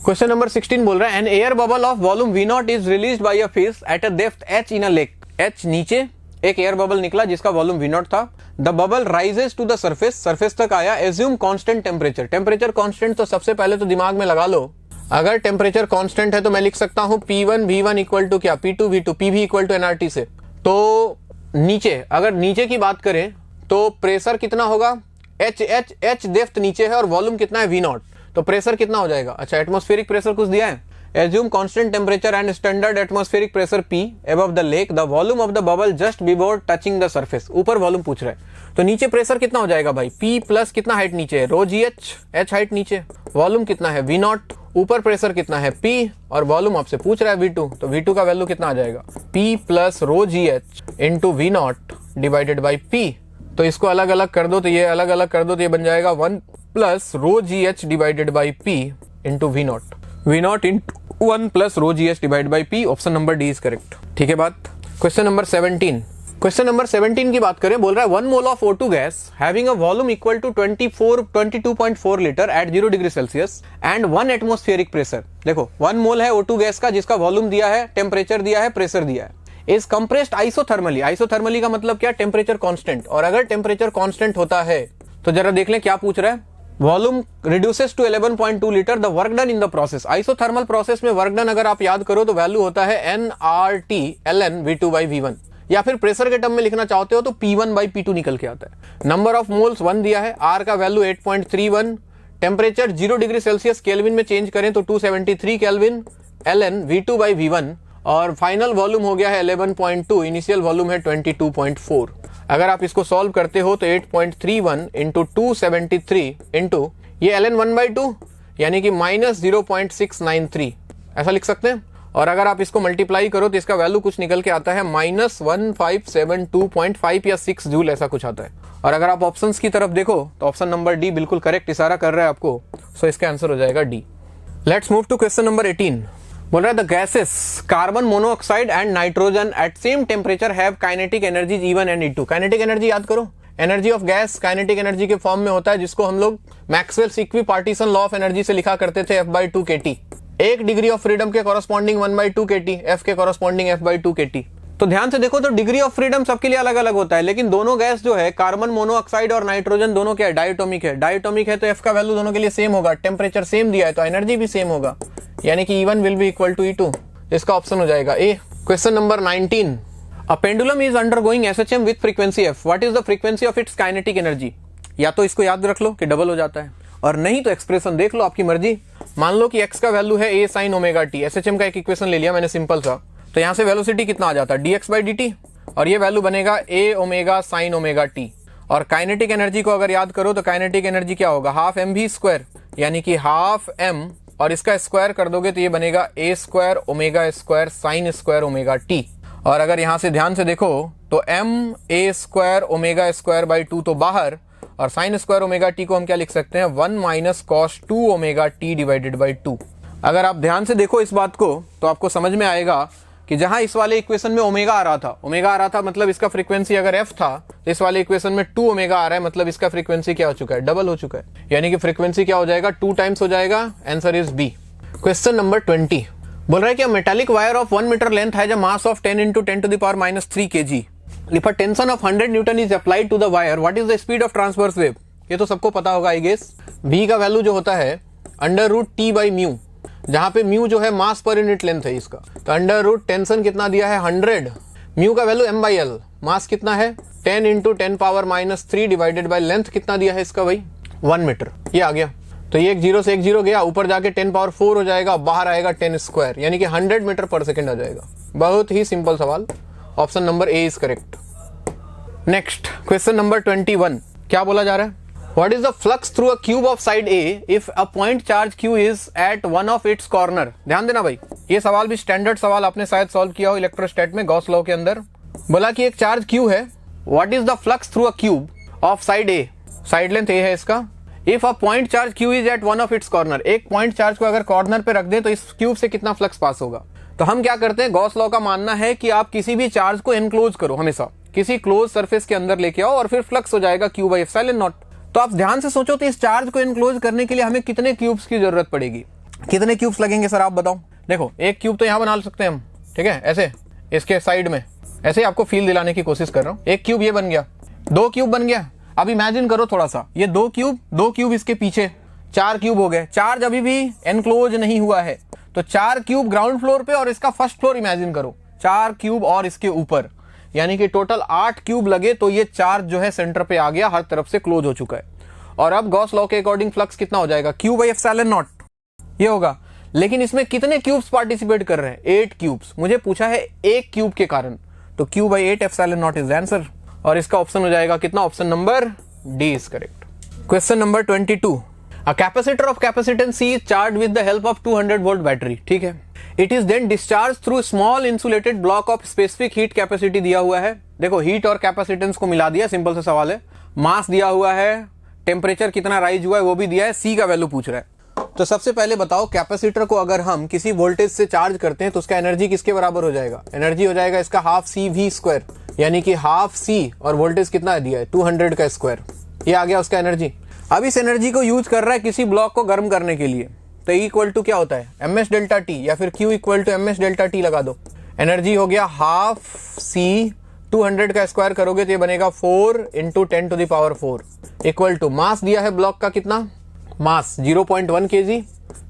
क्वेश्चन नंबर 16 बोल रहा है an air bubble of volume V0 is released by a fish at a depth h in a lake. h नीचे एक एयर बबल निकला जिसका वॉल्यूम V0 था। The bubble rises to the surface, surface तक आया। Assume constant temperature, temperature constant तो सबसे पहले तो दिमाग में लगा लो, अगर टेम्परेचर कांस्टेंट है तो मैं लिख सकता हूं P1 V1 इक्वल टू क्या, P2 V2, PV equal to nRT से। तो नीचे, अगर नीचे की बात करें तो प्रेशर कितना होगा, h डेप्थ नीचे है और वॉल्यूम कितना है V0, तो प्रेशर कितना हो जाएगा। अच्छा, एटमॉस्फेरिक प्रेशर कुछ दिया है, assume constant temperature and standard atmospheric pressure P above the lake, the volume of the bubble just before touching the surface। ऊपर वॉल्यूम पूछ रहा है तो नीचे प्रेशर कितना हो जाएगा भाई, P प्लस कितना हाइट नीचे है, रो जी h हाइट नीचे, वॉल्यूम कितना है V0, ऊपर प्रेशर कितना है P, और वॉल्यूम आपसे पूछ रहा है V2, तो V2 का वैल्यू कितना आ जाएगा, P plus rho G h into V0 divided by P। तो इसको अलग अलग कर दो तो ये अलग अलग कर दो तो ये बन जाएगा 1 plus rho G h divided by P into V0, V0 into 1 plus rho G H divide by P। Option number D is correct, ठीक है बात। क्वेश्चन नंबर 17, क्वेश्चन नंबर 17 की बात करें, बोल रहा है 1 mole of O2 gas having a volume equal to 22.4 litre at 0 degree Celsius and 1 atmospheric pressure. देखो 1 मोल है O2 गैस का जिसका वॉल्यूम दिया है, टेम्परेचर दिया है, प्रेशर दिया है, इज कंप्रेस्ड आइसोथर्मली। आइसोथर्मली का मतलब क्या, टेम्परेचर कांस्टेंट, और अगर टेम्परेचर कांस्टेंट होता है तो जरा देख लें क्या पूछ रहा है, volume reduces to 11.2 litre, the work done in the process. Isothermal process में वर्क डन अगर आप याद करो तो वैल्यू होता है nRT ln V2 by V1, या फिर प्रेशर के टर्म में लिखना चाहते हो तो P1 by P2 निकल के आता है। नंबर ऑफ मोल्स 1 दिया है, R का value 8.31, temperature 0 degree Celsius kelvin में चेंज करें तो 273 kelvin ln V2 by V1, और फाइनल वॉल्यूम हो गया है 11.2, इनिशियल वॉल्यूम है 22.4। अगर आप इसको सॉल्व करते हो तो 8.31 इंटू 273 इंटू ये ln 1/2 यानी कि माइनस 0.693 ऐसा लिख सकते हैं, और अगर आप इसको मल्टीप्लाई करो तो इसका वैल्यू कुछ निकल के आता है माइनस 1572.5 या 6 जूल ऐसा कुछ आता है। और अगर आप ऑप्शंस की तरफ देखो तो ऑप्शन नंबर डी बिल्कुल करेक्ट इशारा कर रहा है आपको, सो इसका आंसर हो जाएगा D. Let's move to question number 18, बोल रहा है the gases carbon monoxide and nitrogen at same temperature have kinetic energies E1 and E2। Kinetic energy याद करो, energy of gas kinetic energy के फॉर्म में होता है, जिसको हम लोग Maxwell's equipartition law of energy से लिखा करते थे F/2 kT। 1 degree of freedom के कॉरस्पॉन्डिंग 1/2 kT, F के कॉरस्पॉन्डिंग F/2 kT। तो ध्यान से देखो तो डिग्री ऑफ फ्रीडम सबके लिए अलग अलग होता है, लेकिन दोनों गैस जो है कार्बन मोनोऑक्साइड और नाइट्रोजन दोनों क्या है, डायटोमिक है। डायटोमिक है तो F का वैल्यू दोनों के लिए सेम होगा, टेम्परेचर सेम दिया है तो एनर्जी भी सेम होगा, यानी कि E1 will be equal to E2। इसका ऑप्शन हो जाएगा A. Question number 19, a pendulum is undergoing SHM with frequency f, what is the frequency of its kinetic energy. या तो इसको याद रख लो कि डबल हो जाता है, और नहीं तो एक्सप्रेशन देख लो, आपकी मर्जी। मान लो कि x का वैल्यू है a sin omega t, SHM का एक इक्वेशन ले लिया मैंने सिंपल सा, तो यहां से वेलोसिटी कितना आ जाता है dx/dt, और ये वैल्यू बनेगा a omega sin omega t। और काइनेटिक एनर्जी को अगर याद करो तो काइनेटिक एनर्जी क्या होगा, हाफ mv², यानी कि हाफ m, और इसका स्क्वायर कर दोगे तो ये बनेगा a² omega square sin square omega t। और अगर यहां से ध्यान से देखो तो m a² omega square by 2 तो बाहर, और sin स्क्वायर ओमेगा t को हम क्या लिख सकते हैं, 1 minus cos 2 omega t divided by 2। अगर आप ध्यान से देखो इस बात को तो आपको समझ में आएगा कि जहां इस वाले इक्वेशन में ओमेगा आ रहा था मतलब इसका फ्रीक्वेंसी अगर f था, तो इस वाले इक्वेशन में 2 ओमेगा आ रहा है, मतलब इसका फ्रीक्वेंसी क्या हो चुका है, डबल हो चुका है, यानी कि फ्रीक्वेंसी क्या हो जाएगा, 2 टाइम्स हो जाएगा। Answer is B. Question number 20 बोल रहा है कि metallic wire of 1 metre length has a mass of 10 × 10⁻³ kg। If a tension of 100 newton is applied to the wire, what is the speed of transverse wave? ये तो सबको पता होगा I guess. v का वैल्यू जो होता है √T/μ, जहां पे म्यू जो है मास पर यूनिट लेंथ है इसका, तो √ टेंशन कितना दिया है 100, म्यू का वैल्यू m/l, मास कितना है 10 × 10⁻³ डिवाइडेड बाय लेंथ कितना दिया है इसका भाई 1 मीटर। ये आ गया, तो ये एक 0 से एक 0 गया, ऊपर जाके 10⁴ हो जाएगा, बाहर आएगा 10², यानी कि 100 मीटर पर सेकेंड आ जाएगा। बहुत ही सिंपल सवाल, option number A is correct. Next question number 21, क्या बोला जा रहा है? What is the flux through a cube of side A if a point charge Q is at one of its corner? ध्यान देना भाई, ये सवाल भी स्टैंडर्ड सवाल आपने शायद सॉल्व किया हो इलेक्ट्रोस्टैट में, गॉस लॉ के अंदर। बोला कि एक चार्ज Q है, What is the flux through a cube of side A? Side length A है इसका। If a point charge Q is at one of its corner, एक पॉइंट चार्ज को अगर कॉर्नर पे रख दें तो इस क्यूब से कितना फ्लक्स पास होगा? तो हम क्या करते हैं, गॉस लॉ का मानना है कि आप किसी भी चार्ज को एनक्लोज करो, हमेशा किसी क्लोज सरफेस के अंदर लेके आओ और फिर फ्लक्स हो जाएगा Q/ε0। तो आप ध्यान से सोचो, तो इस चार्ज को एनक्लोज करने के लिए हमें कितने क्यूब्स की जरूरत पड़ेगी? कितने क्यूब्स लगेंगे सर आप बताओ? देखो एक क्यूब तो यहां बना सकते हैं हम, ठीक है, ऐसे इसके साइड में, ऐसे आपको फील दिलाने की कोशिश कर रहा हूं। एक क्यूब ये बन गया, 2 क्यूब बन गया। अब इमेजिन करो थोड़ा सा, ये 2 क्यूब इसके पीछे, 4 क्यूब हो गए। चार्ज अभी भी एनक्लोज नहीं हुआ है, तो 4 क्यूब ग्राउंड फ्लोर पे और इसका फर्स्ट फ्लोर इमेजिन करो, 4 क्यूब और इसके ऊपर, यानी कि टोटल 8 क्यूब लगे, तो ये चार्ज जो है सेंटर पे आ गया, हर तरफ से क्लोज हो चुका है। और अब गॉस लॉ के अकॉर्डिंग फ्लक्स कितना हो जाएगा? Q/ε0 ये होगा। लेकिन इसमें कितने क्यूब्स पार्टिसिपेट कर रहे हैं? 8 क्यूब्स। मुझे पूछा है 1 क्यूब के कारण, तो Q/8ε0 इज आंसर, और इसका ऑप्शन हो जाएगा कितना? Option number D is correct. Question number 22, a capacitor of capacitance C is charged with the help of 200 volt battery, ठीक है। It is then discharge through small insulated block of specific heat capacity दिया हुआ है। देखो heat और capacitance को मिला दिया, सिंपल सा सवाल है। मास दिया हुआ है, टेम्परेचर कितना राइज हुआ है वो भी दिया है, सी का वैल्यू पूछ रहा है। तो सबसे पहले बताओ, कैपेसिटर को अगर हम किसी वोल्टेज से चार्ज करते हैं तो उसका एनर्जी किसके बराबर हो जाएगा? एनर्जी हो जाएगा इसका ½ CV², यानी कि ½ C, और वोल्टेज कितना दिया है 200 का स्क्वायर, ये आ गया उसका एनर्जी। अब इस एनर्जी को यूज कर रहा है किसी ब्लॉक को गर्म करने के लिए, तो E इक्वल टू क्या होता है? ms∆T, या फिर Q इक्वल टू ms∆T लगा दो। एनर्जी हो गया ½ C, 200 का स्क्वायर करोगे तो ये बनेगा 4 × 10⁴ इक्वल टू मास दिया है ब्लॉक का कितना? मास 0.1 kg,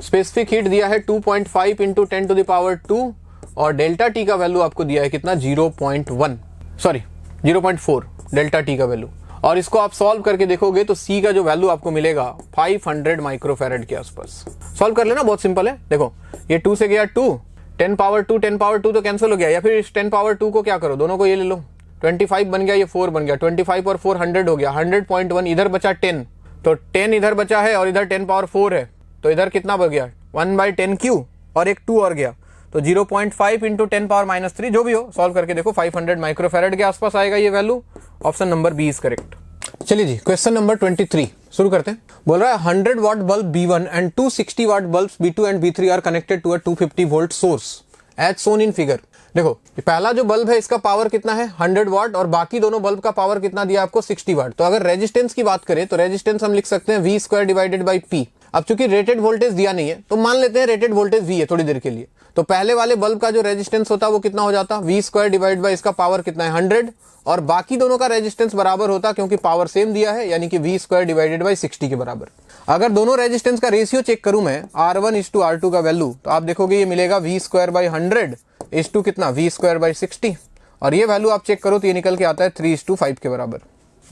स्पेसिफिक हीट दिया है 2.5 × 10⁻², और डेल्टा टी का वैल्यू आपको दिया है कितना? 0.4 डेल्टा टी का वैल्यू। और इसको आप सॉल्व करके देखोगे तो सी का जो वैल्यू आपको मिलेगा 500 माइक्रोफैरड के आसपास। सॉल्व कर लेना, बहुत सिंपल है। देखो ये 2 से गया 2, 10⁻² तो कैंसिल हो गया, या फिर इस 10⁻² को क्या करो, दोनों को ये ले लो, 25 बन गया, ये 4 बन गया, 25 और 4 100 हो गया, 100.1, इधर बचा 10, तो 10 इधर बचा है और इधर 10⁻4 है, तो इधर कितना बच गया 1/10Q, और एक 2 और गया, तो 0.5 × 10⁻³ जो भी हो, सॉल्व करके देखो 500 माइक्रोफैरड के आसपास आएगा ये वैल्यू। Option number B is correct. चलिए जी, क्वेश्चन नंबर 23 शुरू करते हैं। बोल रहा है 100 watt bulb B1 and 260 watt bulb B2 and B3 are connected to a 250 volt source as shown in figure. देखो पहला जो बल्ब है इसका पावर कितना है 100 वाट, और बाकी दोनों बल्ब का पावर कितना दिया आपको 60 वाट। तो अगर रेजिस्टेंस की बात करें तो रेजिस्टेंस हम लिख सकते हैं V² डिवाइडेड बाई P। अब चूंकि रेटेड वोल्टेज दिया नहीं है तो मान लेते हैं रेटेड वोल्टेज V है थोड़ी देर के लिए, तो पहले वाले बल्ब का जो रेजिस्टेंस होता वो कितना हो जाता V² डिवाइड बाई इसका पावर कितना है 100, और बाकी दोनों का रेजिस्टेंस बराबर होता क्योंकि पावर सेम दिया है, यानी कि V² डिवाइडेड बाई 60 के बराबर। अगर दोनों रेजिस्टेंस का रेशियो चेक करूं मैं R1:R2 का वैल्यू, तो आप देखोगे ये मिलेगा V² बाई 100 इज टू कितना V² बाई 60, और ये वैल्यू आप चेक करो तो ये निकल के आता है 3:5 के बराबर।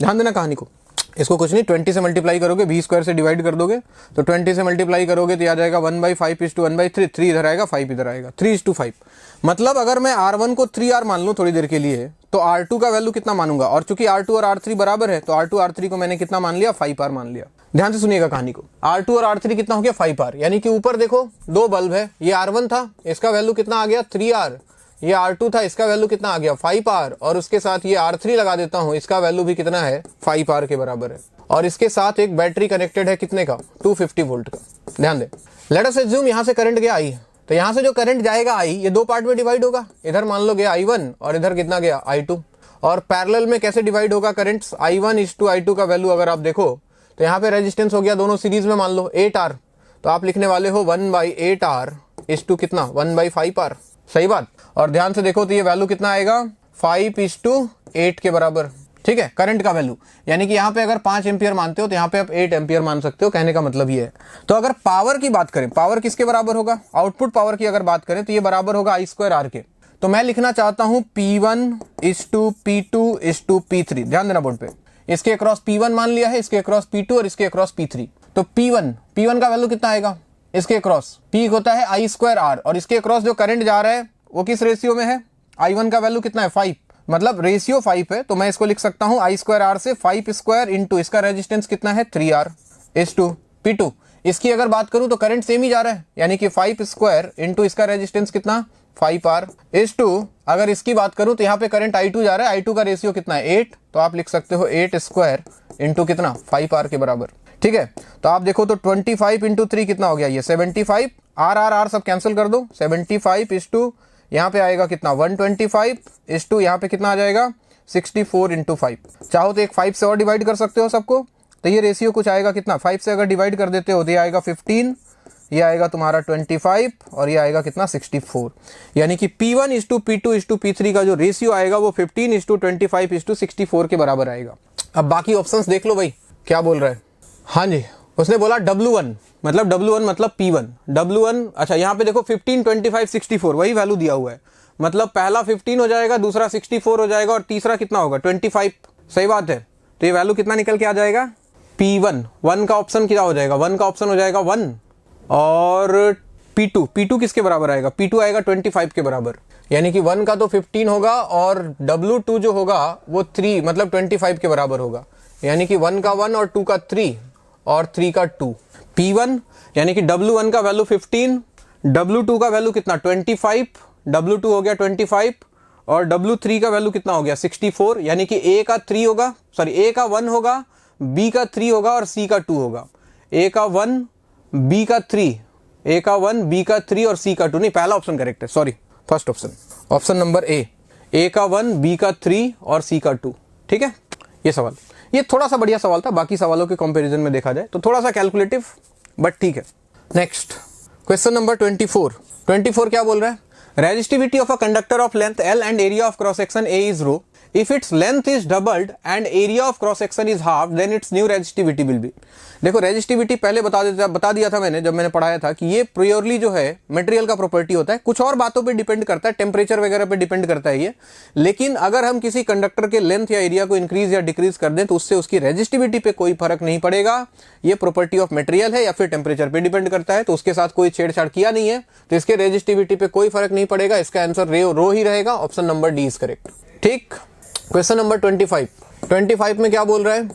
ध्यान देना कहानी को, इसको कुछ नहीं 20 से मल्टीप्लाई करोगे, V² से डिवाइड कर दोगे तो 20 से मल्टीप्लाई करोगे तो आ जाएगा 1/5 इज टू 1/3, 3 इधर आएगा 5 इधर आएगा, 3:5। मतलब अगर मैं R1 को 3R मान लूं थोड़ी देर के लिए तो R2 का वैल्यू कितना मानूंगा, और चूंकि R2 और R3 बराबर है तो R2 R3 को मैंने कितना मान लिया 5R मान लिया। ध्यान से सुनिएगा कहानी को, R2 और R3 कितना हो गया 5R, यानी कि ऊपर देखो दो बल्ब है, ये R1 था इसका वैल्यू कितना आ गया 3R, ये R2 था इसका वैल्यू कितना आ गया 5R, और उसके साथ ये R3 लगा देता हूं, इसका वैल्यू भी कितना है 5R के बराबर है, और इसके साथ एक बैटरी कनेक्टेड है कितने का 250 वोल्ट का। ध्यान दे, लेट अस अज्यूम यहां से करंट गया I, तो यहां से जो करंट जाएगा I ये दो पार्ट में डिवाइड होगा, इधर मान लो गया I1 और इधर कितना गया I2, और पैरेलल में कैसे डिवाइड होगा करंट्स I1:I2 का वैल्यू अगर आप देखो तो यहाँ पे रेजिस्टेंस हो गया दोनों सीरीज में मान लो 8R, तो आप लिखने वाले हो 1/8R इज टू कितना 1/5R, सही बात। और ध्यान से देखो तो ये वैल्यू कितना आएगा 5:10 8 के बराबर, ठीक है, करंट का वैल्यू। यानी कि यहाँ पे अगर 5 एम्पियर मानते हो तो यहाँ पे आप 8 एम्पियर मान सकते हो, कहने का मतलब ये है। तो अगर पावर की बात करें, पावर किसके बराबर होगा, आउटपुट पावर की अगर बात करें तो ये बराबर होगा I2R के। तो मैं लिखना चाहता हूं P1:P2:P3। ध्यान देना बोर्ड पे, इसके अक्रॉस P1 मान लिया है, इसके अक्रॉस P2 और इसके अक्रॉस P3। तो P1 का वैल्यू कितना आएगा, इसके अक्रॉस P होता है I2R और इसके अक्रॉस जो करंट जा रहा है वो किस रेशियो में है, I1 का वैल्यू कितना है 5, मतलब रेशियो 5 है। तो मैं इसको लिख सकता हूं I2R से 5² इंटू इसका रेजिस्टेंस कितना है 3R इस टू P2। इसकी अगर बात करूं तो करंट सेम ही जा रहा है, यानी कि 5² इंटू इसका रेजिस्टेंस कितना 5R इस टू। अगर इसकी बात करूं तो यहाँ पे करंट I2 जा रहा है, I2 का रेशियो कितना है 8, तो आप लिख सकते हो 8² इंटू कितना 5R के बराबर, ठीक है। तो आप देखो तो 25 इंटू 3 कितना हो गया, ये 75, R सब कैंसिल कर दो, 75 इस टू यहाँ पे आएगा कितना 125 इस टू यहाँ पे कितना आ जाएगा 64 इंटू 5। चाहो तो एक 5 से और डिवाइड कर सकते हो सबको, तो ये रेशियो कुछ आएगा कितना, 5 से अगर डिवाइड कर देते हो तो ये आएगा 15, ये आएगा तुम्हारा 25 और ये आएगा कितना 64। यानी कि P1:P2:P3 का जो रेशियो आएगा वो 15:25:64 के बराबर आएगा। अब बाकी ऑप्शंस देख लो भाई क्या बोल रहा है। हाँ जी, उसने बोला W1 मतलब P1, W1। अच्छा यहाँ पे देखो 15, 25, 64 वही वैल्यू दिया हुआ है, मतलब पहला 15 हो जाएगा, दूसरा 64 हो जाएगा और तीसरा कितना होगा 25। सही बात है, तो ये वैल्यू कितना निकल के आ जाएगा P1, 1 का ऑप्शन क्या हो जाएगा, 1 का ऑप्शन हो जाएगा 1 और P2 किसके बराबर आएगा, P2 आएगा 25 के बराबर। यानी कि 1 का तो 15 होगा और W2 जो होगा वो 3 मतलब 25 के बराबर होगा। यानी कि 1 का 1 और 2 का 3 और 3 का 2। P1 यानी कि W1 का वैल्यू 15, W2 का वैल्यू कितना 25, W2 हो गया 25 और W3 का वैल्यू कितना हो गया 64। यानी कि A का 3 होगा, सॉरी A का 1 होगा, B का 3 होगा और C का 2 होगा। A का 1, B का 3, A का 1, B का 3 और C का 2। नहीं, पहला ऑप्शन करेक्ट है, sorry first option, option number A का 1, B का 3 और C का 2। ठीक है, ये सवाल, ये थोड़ा सा बढ़िया सवाल था बाकी सवालों के कंपैरिजन में देखा जाए तो थोड़ा सा कैलकुलेटिव, बट ठीक है। नेक्स्ट क्वेश्चन नंबर 24 क्या बोल रहा है, resistivity of a conductor of length L and area of cross section A is rho, if its length is doubled and area of cross section is half then its new resistivity will be. देखो resistivity पहले बता दिया था मैंने जब मैंने पढ़ाया था कि ये प्योरली जो है मटेरियल का प्रॉपर्टी होता है, कुछ और बातों पे डिपेंड करता है, टेम्परेचर वगैरह पे डिपेंड करता है ये। लेकिन अगर हम किसी कंडक्टर के लेंथ या एरिया को इंक्रीज या डिक्रीज कर दें तो उससे उसकी रेजिस्टिविटी पे कोई फर्क नहीं पड़ेगा। ये प्रॉपर्टी ऑफ मटेरियल है या फिर टेम्परेचर पे डिपेंड करता है, तो उसके साथ कोई छेड़छाड़ किया नहीं है, तो इसके रेजिस्टिविटी पे कोई फर्क नहीं पड़ेगा। इसका आंसर रो ही रहेगा, option number D is correct. ठीक, क्वेश्चन नंबर 25 में क्या बोल रहा है,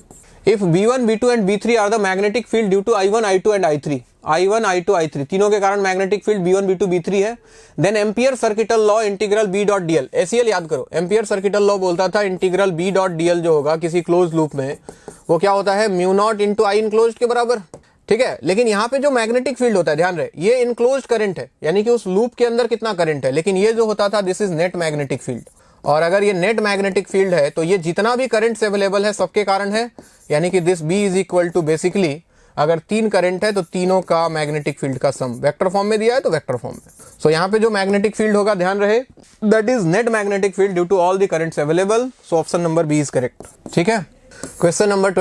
if B1, B2 and B3 are the magnetic field due to I1, I2 and I3, I1, I2, I3 तीनों के कारण magnetic field B1, B2, B3 है, then ampere circuital law integral B.dl, ACL याद करो, एम्पियर सर्किटल लॉ बोलता था integral B.dl जो होगा किसी क्लोज लूप में वो क्या होता है μ0 इंटू I इनक्लोज्ड के बराबर। ठीक है, लेकिन यहाँ पे जो मैग्नेटिक फील्ड होता है, ध्यान रहे ये इनक्लोज्ड करंट है, यानी कि उस लूप के अंदर कितना करंट है, लेकिन ये जो होता था this is net magnetic field. और अगर ये नेट मैग्नेटिक फील्ड है तो ये जितना भी करंट अवेलेबल है सबके कारण है, यानी कि this B is equal to basically अगर 3 करंट है तो तीनों का मैग्नेटिक फील्ड का सम, वेक्टर फॉर्म में दिया है तो वेक्टर फॉर्म में। सो यहाँ पे जो मैग्नेटिक फील्ड होगा ध्यान रहे that is net magnetic field due to all the currents available. So option number B is correct. ठीक है, क्वेश्चन नंबर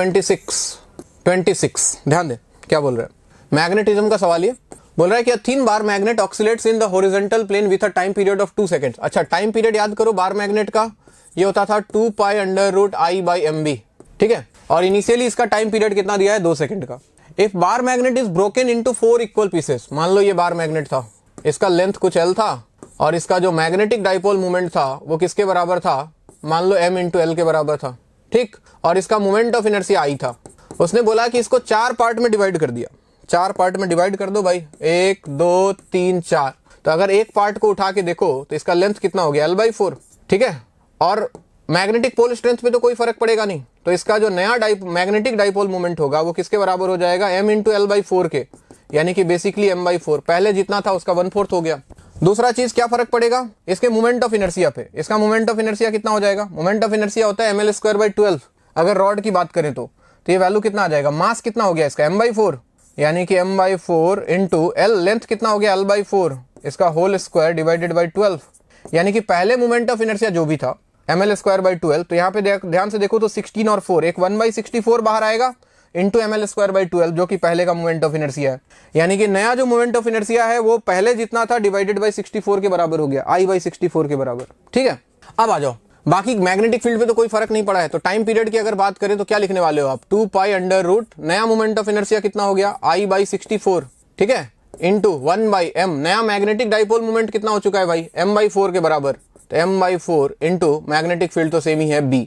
26 ध्यान दे क्या बोल रहा है, मैग्नेटिज्म का सवाल ये बोल रहा है कि a thin bar magnet oscillates in the horizontal plane with a time period of 2 seconds। अच्छा, टाइम पीरियड याद करो बार मैग्नेट का, ये होता था 2 पाई अंडर रूट I/mb। ठीक है, और इनिशियली इसका टाइम पीरियड कितना दिया है 2 सेकंड का। If bar magnet is broken into 4 equal pieces, मान लो ये बार मैग्नेट था, इसका लेंथ कुछ L था और इसका जो मैग्नेटिक डाइपोल मूवमेंट था वो किसके बराबर था, मान लो m इंटू L के बराबर था। ठीक, और इसका मोमेंट ऑफ इनर्शिया I था। उसने बोला कि इसको 4 पार्ट में डिवाइड कर दिया, 4 पार्ट में डिवाइड कर दो भाई, 1 2 3 4। तो अगर एक पार्ट को उठा के देखो तो इसका लेंथ कितना हो गया L/4। ठीक है, और मैग्नेटिक पोल स्ट्रेंथ पे तो कोई फर्क पड़ेगा नहीं, तो इसका जो नया मैग्नेटिक डाइपोल मोमेंट होगा वो किसके बराबर हो जाएगा m इंटू L/4 के, यानी कि बेसिकली m/4, पहले जितना था उसका 1/4 हो गया। दूसरा चीज क्या फर्क पड़ेगा इसके मोमेंट ऑफ इनर्शिया पे, इसका मोमेंट ऑफ इनर्शिया कितना हो जाएगा, मोमेंट ऑफ इनर्शिया होता है mL²/12। अगर रॉड की बात करें तो ये वैल्यू कितना आ जाएगा, मास कितना हो गया इसका m/4, यानी कि m/4 इंटू L, लेंथ कितना हो गया L/4, इसका होल स्क्वायर डिवाइडेड बाई 12, यानी कि पहले मोमेंट ऑफ इनर्शिया जो भी था ml²/12। तो यहाँ पे ध्यान से देखो तो 16 और 4, एक 1/64 बाहर आएगा इंटू ml²/12, जो कि पहले का मोमेंट ऑफ इनर्शिया है। यानी कि नया जो मोमेंट ऑफ इनर्शिया है वो पहले जितना था डिवाइडेड बाई 64 के बराबर हो गया, I/64 के बराबर। ठीक है, अब आ जाओ, बाकी मैग्नेटिक फील्ड पे तो कोई फर्क नहीं पड़ा है। तो टाइम पीरियड की अगर बात करें तो क्या लिखने वाले हो आप, 2π√, नया मोमेंट ऑफ इनर्शिया कितना हो गया, I/64, ठीक है, इंटू 1/m, नया मैग्नेटिक डाइपोल मोमेंट कितना हो चुका है भाई, m/4 के बराबर। तो m/4 इंटू मैग्नेटिक फील्ड तो सेम ही है B,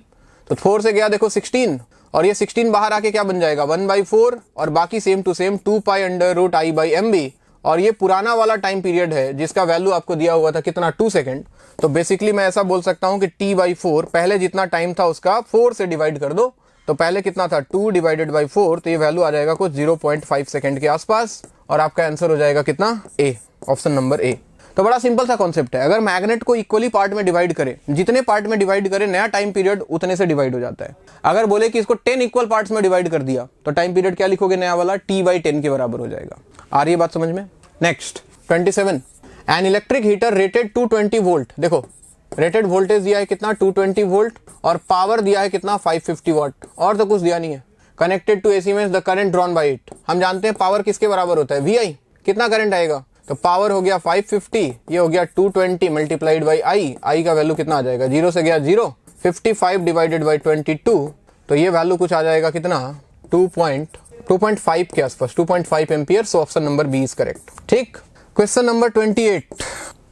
तो 4 से गया देखो 16, और ये 16 बाहर आके क्या बन जाएगा 1/4, और बाकी सेम टू सेम 2π√I/mb। और ये पुराना वाला टाइम पीरियड है जिसका वैल्यू आपको दिया हुआ था कितना, 2 सेकेंड। तो बेसिकली मैं ऐसा बोल सकता हूं कि T/4, पहले जितना टाइम था उसका 4 से डिवाइड कर दो। तो पहले कितना था 2 डिवाइडेड बाई 4, तो ये वैल्यू आ जाएगा कुछ 0.5 सेकेंड के आसपास, और आपका आंसर हो जाएगा कितना, ए, ऑप्शन नंबर ए। तो बड़ा सिंपल सा कॉन्सेप्ट है, अगर मैग्नेट को इक्वली पार्ट में डिवाइड करे, जितने पार्ट में डिवाइड करे नया टाइम पीरियड उतने से डिवाइड हो जाता है। अगर बोले कि इसको 10 इक्वल पार्ट्स में डिवाइड कर दिया तो टाइम पीरियड क्या लिखोगे, नया वाला T/10 के बराबर हो जाएगा। आ रही है बात समझ में। Next 27, an electric heater rated 220 volt. देखो रेटेड वोल्टेज दिया है कितना, 220 वोल्ट, और पावर दिया है कितना, 550 वाट, और तो कुछ दिया नहीं है। कनेक्टेड टू AC में the current drawn by it. हम जानते हैं पावर किसके बराबर होता है, VI, कितना करंट आएगा, तो पावर हो गया 550, ये हो गया 220 मल्टीप्लाइड बाई I का वैल्यू कितना आ जाएगा, 0 से गया 0, 55 डिवाइडेड बाई 22, तो ये वैल्यू कुछ आ जाएगा कितना, 2.5 के आसपास, 2.5 ampere. So option number B is correct. ठीक, क्वेश्चन नंबर 28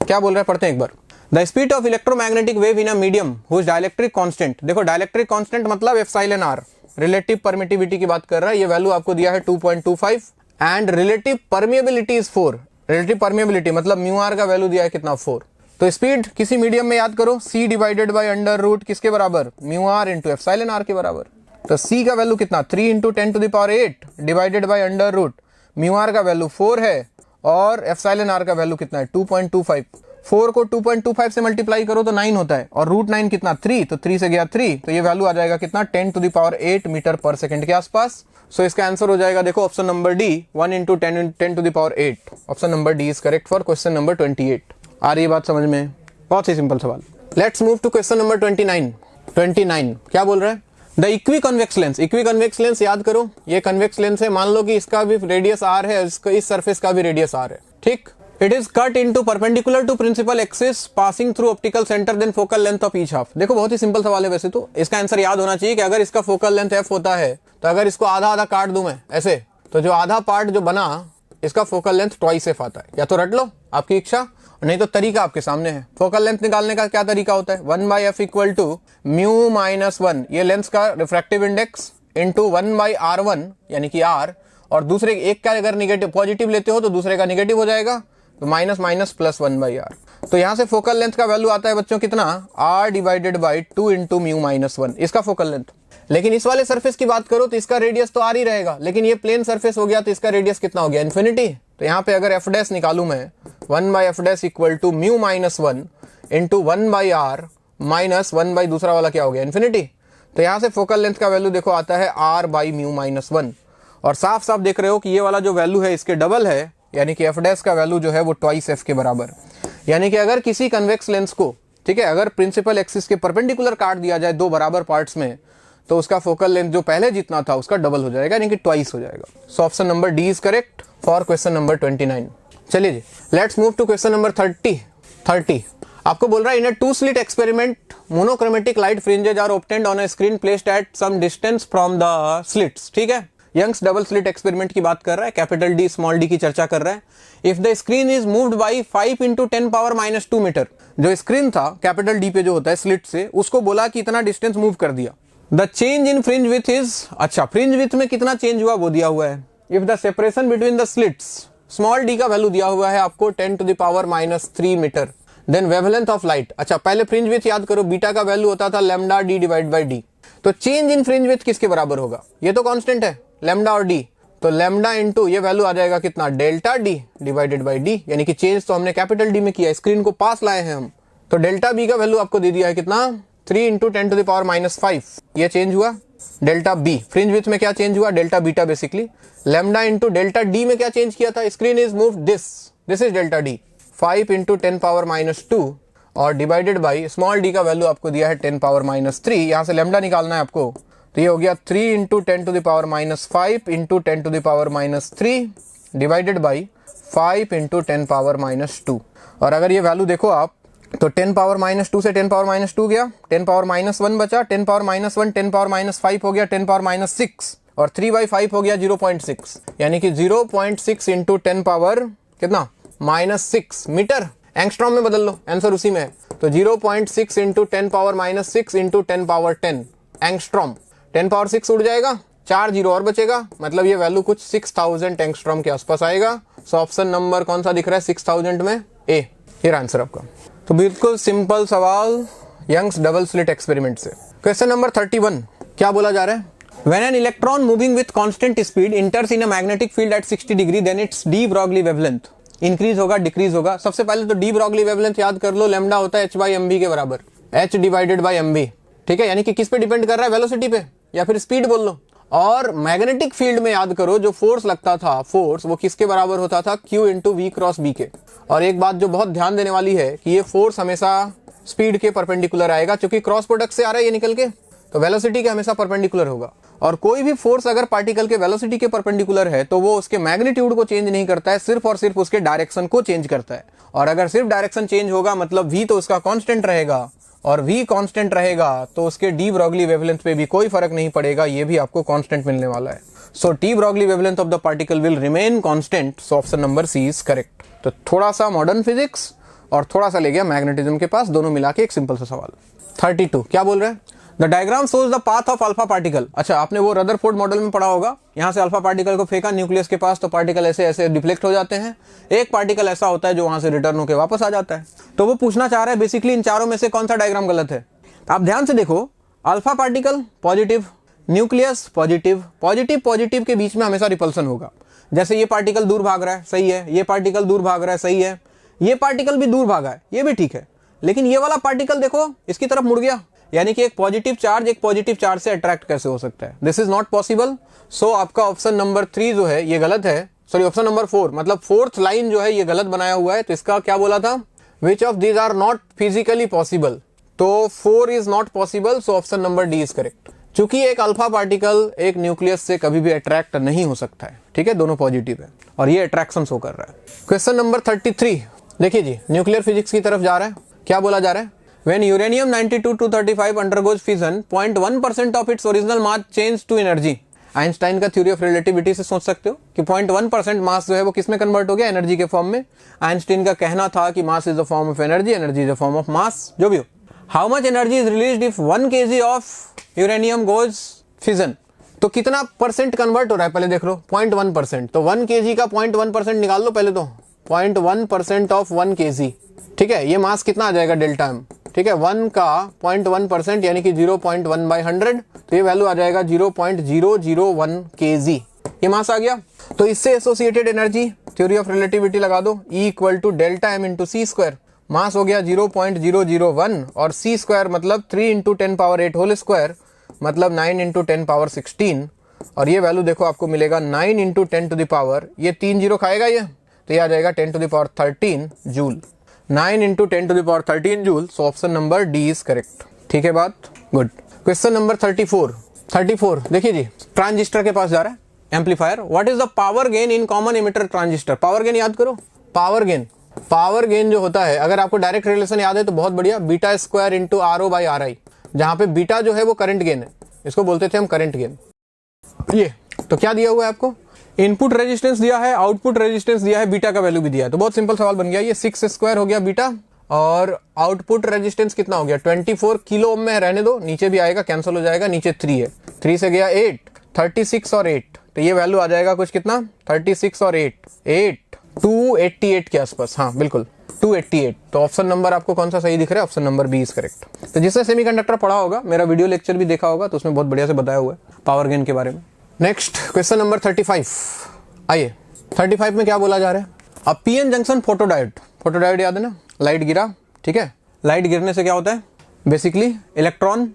क्या बोल रहा है, पढ़ते हैं एक बार। The speed of electromagnetic wave in a medium whose dielectric constant. देखो डाइलेक्ट्रिक कांस्टेंट मतलब εr, रिलेटिव परमिटिविटी की बात कर रहा है। ये वैल्यू आपको दिया है 2.25, and relative permeability is 4। Relative permeability मतलब μr का वैल्यू दिया है कितना, 4। तो स्पीड किसी मीडियम में याद करो, c divided by under root किसके बराबर, μr इंटू εr के बराबर। तो c का वैल्यू कितना, 3 into 10⁸ divided by under root, μr का वैल्यू 4 है, और εr का वैल्यू कितना है 2.25। 4 को 2.25 से मल्टीप्लाई करो तो 9 होता है, और √9 कितना, 3, तो 3 से गया 3, तो ये वैल्यू आ जाएगा कितना, 10⁸ मीटर पर सेकंड के आसपास। सो इसका आंसर हो जाएगा देखो option number D, 1 into 10⁸। Option number D is correct for question number 28। आ रही है बात समझ में, बहुत ही सिंपल सवाल। Let's move to question number 29 क्या बोल रहा है, the equiconvex lens. Equiconvex lens याद करो, ये कन्वेक्स लेंस है, मान लो कि इसका भी रेडियस r है, इस सरफेस का भी रेडियस r है। ठीक, it is cut into perpendicular to principal axis passing through optical centre then focal length of each half. देखो बहुत ही सिंपल सवाल है वैसे तो, इसका आंसर याद होना चाहिए कि अगर इसका फोकल लेंथ f होता है, तो अगर इसको आधा आधा काट दूं मैं ऐसे, तो जो आधा पार्ट जो बना इसका फोकल लेंथ ट्वाइस f आता है। या तो रट लो आपकी इच्छा, नहीं तो तरीका आपके सामने है। फोकल लेंथ निकालने का क्या तरीका होता है, 1/f इक्वल टू μ-1, ये लेंस का रिफ्रैक्टिव इंडेक्स, इंटू 1/r1 यानी कि r, और दूसरे एक का अगर निगेटिव पॉजिटिव लेते हो तो दूसरे का निगेटिव हो जाएगा, तो माइनस माइनस प्लस 1/r। तो यहां से फोकल लेंथ का वैल्यू आता है बच्चों कितना, r डिवाइडेड बाई 2 इंटू μ-1, इसका फोकल लेंथ। लेकिन इस वाले सरफेस की बात करो तो इसका रेडियस तो r ही रहेगा, लेकिन ये प्लेन सरफेस हो गया तो इसका रेडियस कितना हो गया, इन्फिनिटी। तो यहाँ पे अगर f' निकालू मैं, 1/f' equal to μ-1 into 1/r minus 1 दूसरा वाला क्या हो गया, इन्फिनिटी। तो यहाँ से फोकल लेंथ का वैल्यू देखो आता है r/μ-1, और साफ साफ देख रहे हो कि ये वाला जो वैल्यू है इसके डबल है, यानी कि f' का वैल्यू जो है वो ट्वाइस f के बराबर। यानी कि अगर किसी कन्वेक्स लेंस को, ठीक है, अगर प्रिंसिपल एक्सिस के परपेंडिकुलर काट दिया जाए दो बराबर पार्ट्स में, तो उसका फोकल लेंथ जो पहले जितना था उसका डबल हो जाएगा, यानी कि ट्वाइस हो जाएगा। So option number D is correct for question number 29। चलिए जी, let's move to question number 30। आपको बोल रहा है in a 2 slit experiment monochromatic light fringes are obtained on a screen placed at some distance from the slits. ठीक है, Young's double slit experiment की बात कर रहा है, कैपिटल डी स्मॉल डी की चर्चा कर रहा है। If the screen is moved by 5 into 10⁻⁻2 metre, जो स्क्रीन था कैपिटल डी पे जो होता है स्लिट से, उसको बोला कि इतना डिस्टेंस मूव कर दिया। The change in fringe width is, अच्छा फ्रिंज विथ में कितना चेंज हुआ वो दिया हुआ है। If the separation between the slits, small D का वैल्यू दिया हुआ है आपको 10⁻³ metre, then wavelength of light. अच्छा पहले फ्रिंज विथ याद करो, बीटा का वैल्यू होता था lambda D divide by D. तो चेंज इन फ्रिंज विथ किसके बराबर होगा, ये तो कांस्टेंट है लैम्डा और डी, तो लैम्डा इंटू ये वैल्यू आ जाएगा कितना, delta D divided by D. यानी कि चेंज तो हमने कैपिटल डी में किया, स्क्रीन को पास लाए हैं हम, तो डेल्टा बी का वैल्यू आपको दे दिया है कितना, 3 इंटू 10⁻⁻5, ये चेंज हुआ। डेल्टा बी फ्रिंज विथ में क्या चेंज हुआ, delta beta basically. Lambda into delta D में क्या चेंज किया था, screen is moved this is delta D, 5 into 10⁻⁻2, और डिवाइडेड बाई स्मॉल डी का वैल्यू आपको दिया है 10 पावर -3, यहाँ से लैम्डा निकालना है आपको, तो ये हो गया 3 into 10 to the power -5 into 10 to the power -3 divided by 5 into 10 power -2। और अगर ये वैल्यू देखो आप तो 10 पावर -2 से 10 पावर -2 गया, 10 पावर -1 बचा, 10 पावर -1 10 पावर -5 हो गया 10 पावर -6 और 3/5 हो गया 0.6, यानी कि 0.6 इंटू 10 पावर कितना -6 मीटर। एंगस्ट्रॉम में बदल लो, आंसर उसी में है। तो 0.6 into 10 power -6 into 10 power 10 angstrom. 10 power 6 उड़ जाएगा, 4 जीरो और बचेगा, मतलब ये वैल्यू कुछ 6000 एंगस्ट्रॉम के आसपास आएगा। सो ऑप्शन नंबर कौन सा दिख रहा है 6000 में? ए। ये आंसर आपका। तो बिल्कुल सिंपल सवाल यंग्स डबल स्लिट एक्सपेरिमेंट से। क्वेश्चन नंबर 31 क्या बोला जा रहा है? When an electron moving with constant speed enters in a magnetic field at 60 degree, then its de Broglie wavelength increase होगा डिक्रीज होगा। सबसे पहले तो डी ब्रॉगली वेवलेंथ याद कर लो, लैम्डा होता है h/mv के बराबर, h डिवाइडेड बाय mv। ठीक है, यानी कि किस पे डिपेंड कर रहा है? वेलोसिटी पे या फिर स्पीड बोल लो। और मैग्नेटिक फील्ड में याद करो जो फोर्स लगता था, फोर्स वो किसके बराबर होता था? q into V cross B के। और एक बात जो बहुत ध्यान देने वाली है कि ये फोर्स हमेशा स्पीड के परपेंडिकुलर आएगा, क्योंकि क्रॉस प्रोडक्ट से आ रहा है ये निकल के, तो वेलोसिटी के हमेशा परपेंडिकुलर होगा। और कोई भी फोर्स अगर पार्टिकल के वेलोसिटी के परपेंडिकुलर है तो वो उसके मैग्नीट्यूड को चेंज नहीं करता है, सिर्फ और सिर्फ उसके डायरेक्शन को चेंज करता है। और अगर सिर्फ डायरेक्शन चेंज होगा मतलब v तो उसका कांस्टेंट रहेगा, और v कांस्टेंट रहेगा तो उसके डी ब्रॉगली वेवलेंथ पे भी कोई फर्क नहीं पड़ेगा, ये भी आपको कांस्टेंट मिलने वाला है। So de Broglie wavelength of the particle will remain constant. So option number C is correct. तो थोड़ा सा मॉडर्न फिजिक्स और थोड़ा सा ले गया मैग्नेटिज्म के पास, दोनों मिला के एक सिंपल सा सवाल। 32 क्या बोल रहे हैं? The diagram shows the path of alpha particle. अच्छा, आपने वो रदरफोर्ड मॉडल में पढ़ा होगा, यहाँ से अल्फा पार्टिकल को फेंका न्यूक्लियस के पास तो पार्टिकल ऐसे ऐसे डिफ्लेक्ट हो जाते हैं। एक पार्टिकल ऐसा होता है जो वहां से रिटर्न होकर वापस आ जाता है। तो वो पूछना चाह रहा है बेसिकली इन चारों में से कौन सा डायग्राम गलत है। आप ध्यान से देखो, alpha particle positive, nucleus positive, positive positive के बीच में हमेशा रिपल्सन होगा। जैसे ये पार्टिकल दूर भाग रहा है, सही है, ये पार्टिकल दूर भाग रहा है, सही है, ये पार्टिकल भी दूर भागा है, ये भी ठीक है, लेकिन ये वाला पार्टिकल देखो इसकी तरफ मुड़ गया, यानी कि एक पॉजिटिव चार्ज से अट्रैक्ट कैसे हो सकता है? This is not possible. So आपका ऑप्शन नंबर 3 जो है ये गलत है, सॉरी ऑप्शन नंबर 4 मतलब फोर्थ लाइन जो है ये गलत बनाया हुआ है। तो इसका क्या बोला था? Which of these are not physically possible. तो 4 is not possible, so option number D is correct. चूंकि एक अल्फा पार्टिकल एक न्यूक्लियस से कभी भी अट्रैक्ट नहीं हो सकता है, ठीक है, दोनों पॉजिटिव है और ये अट्रैक्शन शो कर रहा है। क्वेश्चन नंबर 33 देखिए जी, न्यूक्लियर फिजिक्स की तरफ जा रहा है। क्या बोला जा रहा है? When uranium 92-235 undergoes fission, 0.1% of its original mass change to energy। Einstein का थ्योरी ऑफ रिलेटिविटी से सोच सकते हो कि 0.1% मास जो है वो किस में कन्वर्ट हो गया? एनर्जी के फॉर्म में। आइंस्टाइन का कहना था कि mass is a form of energy, energy is a form of mass, जो भी हो। How much energy is released if 1 kg of uranium goes fission. तो कितना परसेंट कन्वर्ट हो रहा है पहले देख लो, 0.1%। तो 1 kg का 0.1% निकाल लो पहले, तो 0.1% ऑफ 1 kg, ठीक है, ये मास कितना आ जाएगा? डेल्टा एम, ठीक है, 1 का 0.1% यानी कि 0.1/100, तो ये वैल्यू आ जाएगा 0.001 kg, ये मास आ गया। तो इससे associated energy theory of relativity लगा दो, E equal to delta m into c square. Mass हो गया 0.001 और सी स्क्वायर मतलब 3 इंटू 10 पावर 8 होल स्क्वायर मतलब 9 इंटू 10 पावर 16। और ये वैल्यू देखो आपको मिलेगा 9 इंटू 10 टू द पावर, ये 3 जीरो खाएगा ये, तो ये आ जाएगा 10 to the power 13 joule. 9 into 10 to the power 13 joule. So option number D is correct. ठीक है बात, गुड। क्वेश्चन नंबर 34 देखिए जी, ट्रांजिस्टर के पास जा रहा है, amplifier. What is the power gain in common emitter transistor? Power gain याद करो, पावर गेन जो होता है, अगर आपको डायरेक्ट रिलेशन याद है तो बहुत बढ़िया, beta square into RO by RI, जहां पे बीटा जो है वो करंट गेन है, इसको बोलते थे हम करंट गेन। ये तो क्या दिया हुआ है आपको? इनपुट रेजिस्टेंस दिया है, आउटपुट रेजिस्टेंस दिया है, बीटा का वैल्यू भी दिया है। तो बहुत सिंपल सवाल बन गया, ये 6 स्क्वायर हो गया बीटा और आउटपुट रेजिस्टेंस कितना हो गया? 24 किलो ओम में, रहने दो, नीचे भी आएगा, कैंसिल हो जाएगा, नीचे 3 है, 3 से गया 8, 36 और 8, तो ये वैल्यू आ जाएगा कुछ कितना? 36 और 8 288 के आसपास, हाँ बिल्कुल 288। तो ऑप्शन नंबर आपको कौन सा सही दिख रहा है? Option number B is correct. तो जिसने सेमीकंडक्टर पढ़ा होगा, मेरा वीडियो लेक्चर भी देखा होगा, तो उसमें बहुत बढ़िया से बताया हुआ है पावर गेन के बारे में। नेक्स्ट क्वेश्चन नंबर 35 आइए। 35 में क्या बोला जा रहा है? अब पीएन जंक्शन फोटोडायोड याद है ना, लाइट गिरा, ठीक है, लाइट गिरने से क्या होता है? बेसिकली इलेक्ट्रॉन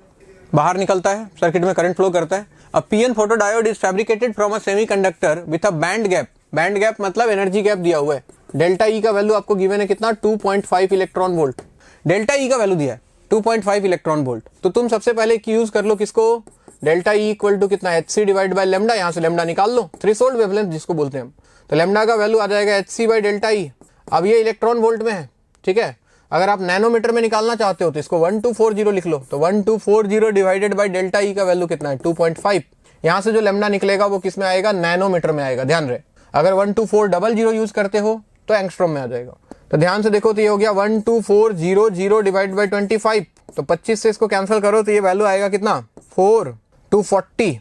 बाहर निकलता है, सर्किट में करंट फ्लो करता है। अब PN photodiode is fabricated from a semiconductor with a band gap मतलब एनर्जी गैप दिया हुआ है। डेल्टा ई का वैल्यू आपको गिवन है कितना? 2.5 इलेक्ट्रॉन वोल्ट। डेल्टा ई का वैल्यू दिया है 2.5 इलेक्ट्रॉन वोल्ट। तो तुम सबसे पहले यूज कर लो किसको, डेल्टा ई इक्वल टू कितना, H C divide by lambda, यहाँ से लेमडा निकाल लो, थ्रेशोल्ड वेवलेंथ जिसको बोलते हैं हम। तो लेमडा का वैल्यू आ जाएगा H C by delta E. अब ये इलेक्ट्रॉन वोल्ट में है, ठीक है। अगर आप नैनोमीटर में निकालना चाहते हो तो इसको 1240 लिख लो। तो 1240 डिवाइडेड बाई डेल्टा ई का वैल्यू कितना है 2.5। यहाँ से जो लेमडा निकलेगा वो किस में आएगा, नैनोमीटर में आएगा, ध्यान रहे। अगर 12400 यूज करते हो तो एंगस्ट्रॉम में आ जाएगा। तो ध्यान से देखो, तो ये हो गया 12400 डिवाइड बाई 25। तो 25 से इसको कैंसिल करो तो ये वैल्यू आएगा कितना, 4 240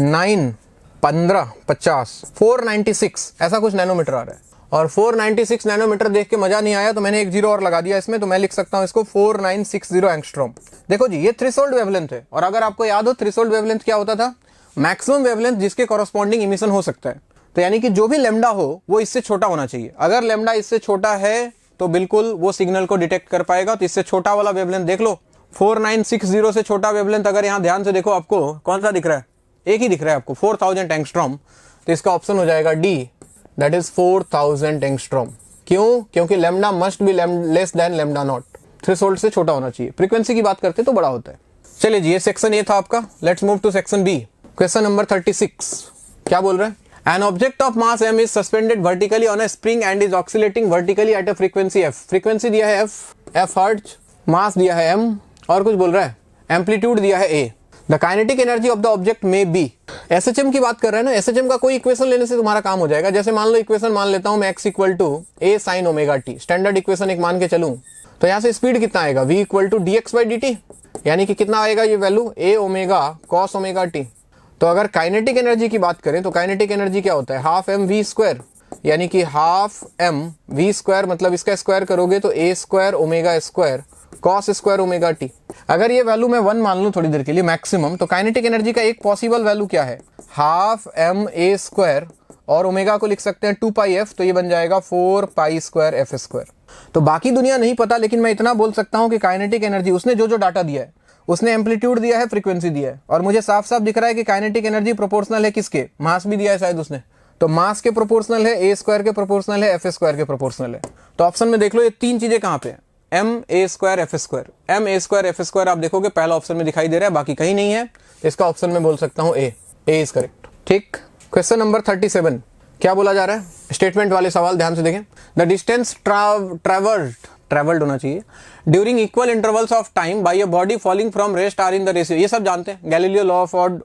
9 15 50 496 ऐसा कुछ नैनोमीटर आ रहा है। और 496 नैनोमीटर देख के मजा नहीं आया तो मैंने एक जीरो और लगा दिया इसमें, तो मैं लिख सकता हूं इसको 4960 एंगस्ट्रॉम। देखो जी, ये थ्रेशोल्ड वेवलेंथ है। और अगर आपको याद हो थ्रेशोल्ड वेवलेंथ क्या होता था, मैक्सिमम वेवलेंथ जिसके कॉरस्पॉन्डिंग इमिशन हो सकता है। तो यानी कि जो भी लेमडा हो वो इससे छोटा होना चाहिए। अगर लेमडा इससे छोटा है तो बिल्कुल वो सिग्नल को डिटेक्ट कर पाएगा। तो इससे छोटा वाला वेवलेंथ देख लो, 4960 से छोटा वेवलेंथ अगर यहाँ ध्यान से देखो आपको कौन सा दिख रहा है, एक ही दिख रहा है आपको, 4000 एंगस्ट्रॉम। तो इसका ऑप्शन हो जाएगा डी, दैट इज 4000 एंगस्ट्रॉम। क्यों, क्योंकि lambda must be less than lambda naught, threshold से छोटा होना चाहिए। फ्रीक्वेंसी की बात करते तो बड़ा होता है। चलिए जी, ये सेक्शन ए था आपका। Let's move to section B. Question number 36 क्या बोल रहे हैं, An object of mass m is suspended vertically on a spring and is oscillating vertically at a frequency f। Frequency दिया है f हर्ट्ज, मास दिया है m, और कुछ बोल रहा है, एम्पलीट्यूड दिया है a। The kinetic energy of the object में बी। एसएचएम की बात कर रहे हैं ना, एसएचएम का कोई इक्वेशन लेने से तुम्हारा काम हो जाएगा। जैसे मान लो इक्वेशन मान लेता हूं मैं x equal to a sin omega t, standard equation एक मान के चलूं तो यहाँ से स्पीड कितना आएगा, v equal to dx by dt, यानी कि कितना आएगा ये value, a omega cos omega t। तो अगर काइनेटिक एनर्जी की बात करें तो काइनेटिक एनर्जी क्या होता है, हाफ एम वी स्क्वायर, यानी कि हाफ एम वी स्क्वायर, मतलब इसका स्क्वायर करोगे तो A square omega square cos square omega t. अगर ये वैल्यू मैं 1 मान लूं थोड़ी देर के लिए मैक्सिमम, तो काइनेटिक एनर्जी का एक पॉसिबल वैल्यू क्या है, हाफ एम ए स्क्वायर, और ओमेगा को लिख सकते हैं 2 पाई एफ, तो ये बन जाएगा 4 पाई स्क्वायर एफ स्क्वायर। तो बाकी दुनिया नहीं पता, लेकिन मैं इतना बोल सकता हूं कि काइनेटिक एनर्जी उसने जो डाटा दिया है, उसने एम्पलीट्यूड दिया है, फ्रीक्वेंसी दिया है, और मुझे साफ साफ दिख रहा है कि काइनेटिक एनर्जी प्रोपोर्शनल है किसके, मास भी दिया है शायद उसने, तो मास के प्रोपोर्शनल है, ए स्क्वायर के प्रोपोर्शनल है, एफ स्क्वायर के प्रोपोर्शनल है। तो ऑप्शन में देख लो ये तीन चीजें कहां पे है, M A square F square. M A square F square आप देखोगे पहला ऑप्शन में दिखाई दे रहा है, बाकी कहीं नहीं है। इसका ऑप्शन में बोल सकता हूं ए इज करेक्ट। ठीक, क्वेश्चन नंबर 37 क्या बोला जा रहा है, स्टेटमेंट वाले सवाल ध्यान से देखें। द डिस्टेंस ट्रेवल्ड होना चाहिए during equal intervals of time by a body falling from rest are in the ratio. ये सब जानते हैं, Galileo law of odd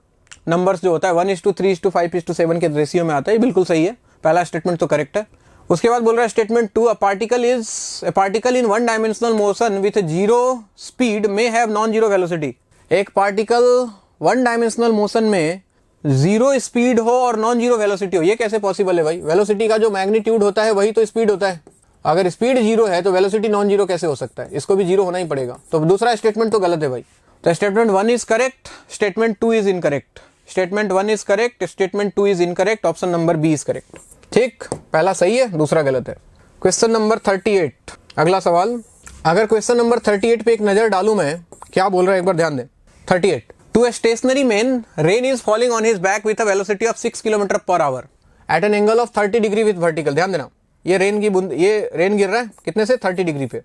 numbers जो होता है 1:3:5:7 के रेशियो में आता है, बिल्कुल सही है, पहला स्टेटमेंट तो करेक्ट है। उसके बाद बोल रहा है statement 2, a particle in one dimensional motion with zero speed may have non zero velocity. एक पार्टिकल वन डायमेंशनल मोशन में जीरो स्पीड हो और नॉन जीरो वेलोसिटी हो, ये कैसे पॉसिबल है भाई, वेलोसिटी का जो मैग्नीट्यूड होता है वही तो स्पीड होता है। अगर स्पीड जीरो है तो वेलोसिटी नॉन जीरो कैसे हो सकता है, इसको भी जीरो होना ही पड़ेगा। तो दूसरा स्टेटमेंट तो गलत है भाई। तो statement 1 is correct, statement 2 is incorrect. Statement 1 is correct, statement 2 is incorrect, option number B is correct. ठीक, पहला सही है, दूसरा गलत है। क्वेश्चन नंबर 38 अगला सवाल। अगर क्वेश्चन नंबर 38 पे एक नजर डालूं मैं, क्या बोल रहा है एक बार ध्यान दें। 38, to a stationary man rain is falling on his back with a velocity of 6 kilometre per hour at an angle of 30 degree with vertical. ध्यान देना, ये रेन की बूंद, ये रेन गिर रहा है कितने से, 30 डिग्री पे,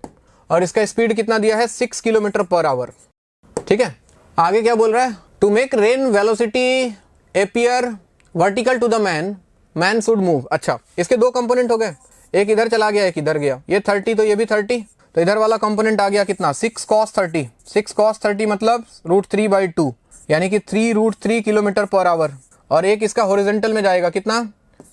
और इसका स्पीड कितना दिया है, 6 किलोमीटर पर आवर। ठीक है, आगे क्या बोल रहा है, to make rain velocity appear vertical to the man should move. अच्छा, इसके दो कंपोनेंट हो गए, एक इधर चला गया एक इधर गया, ये 30 तो ये भी 30, तो इधर वाला कंपोनेंट आ गया कितना, 6 cos 30। 6 cos 30 मतलब √3/2, यानी कि 3√3 किलोमीटर पर आवर, और एक इसका हॉरिजॉन्टल में जाएगा कितना,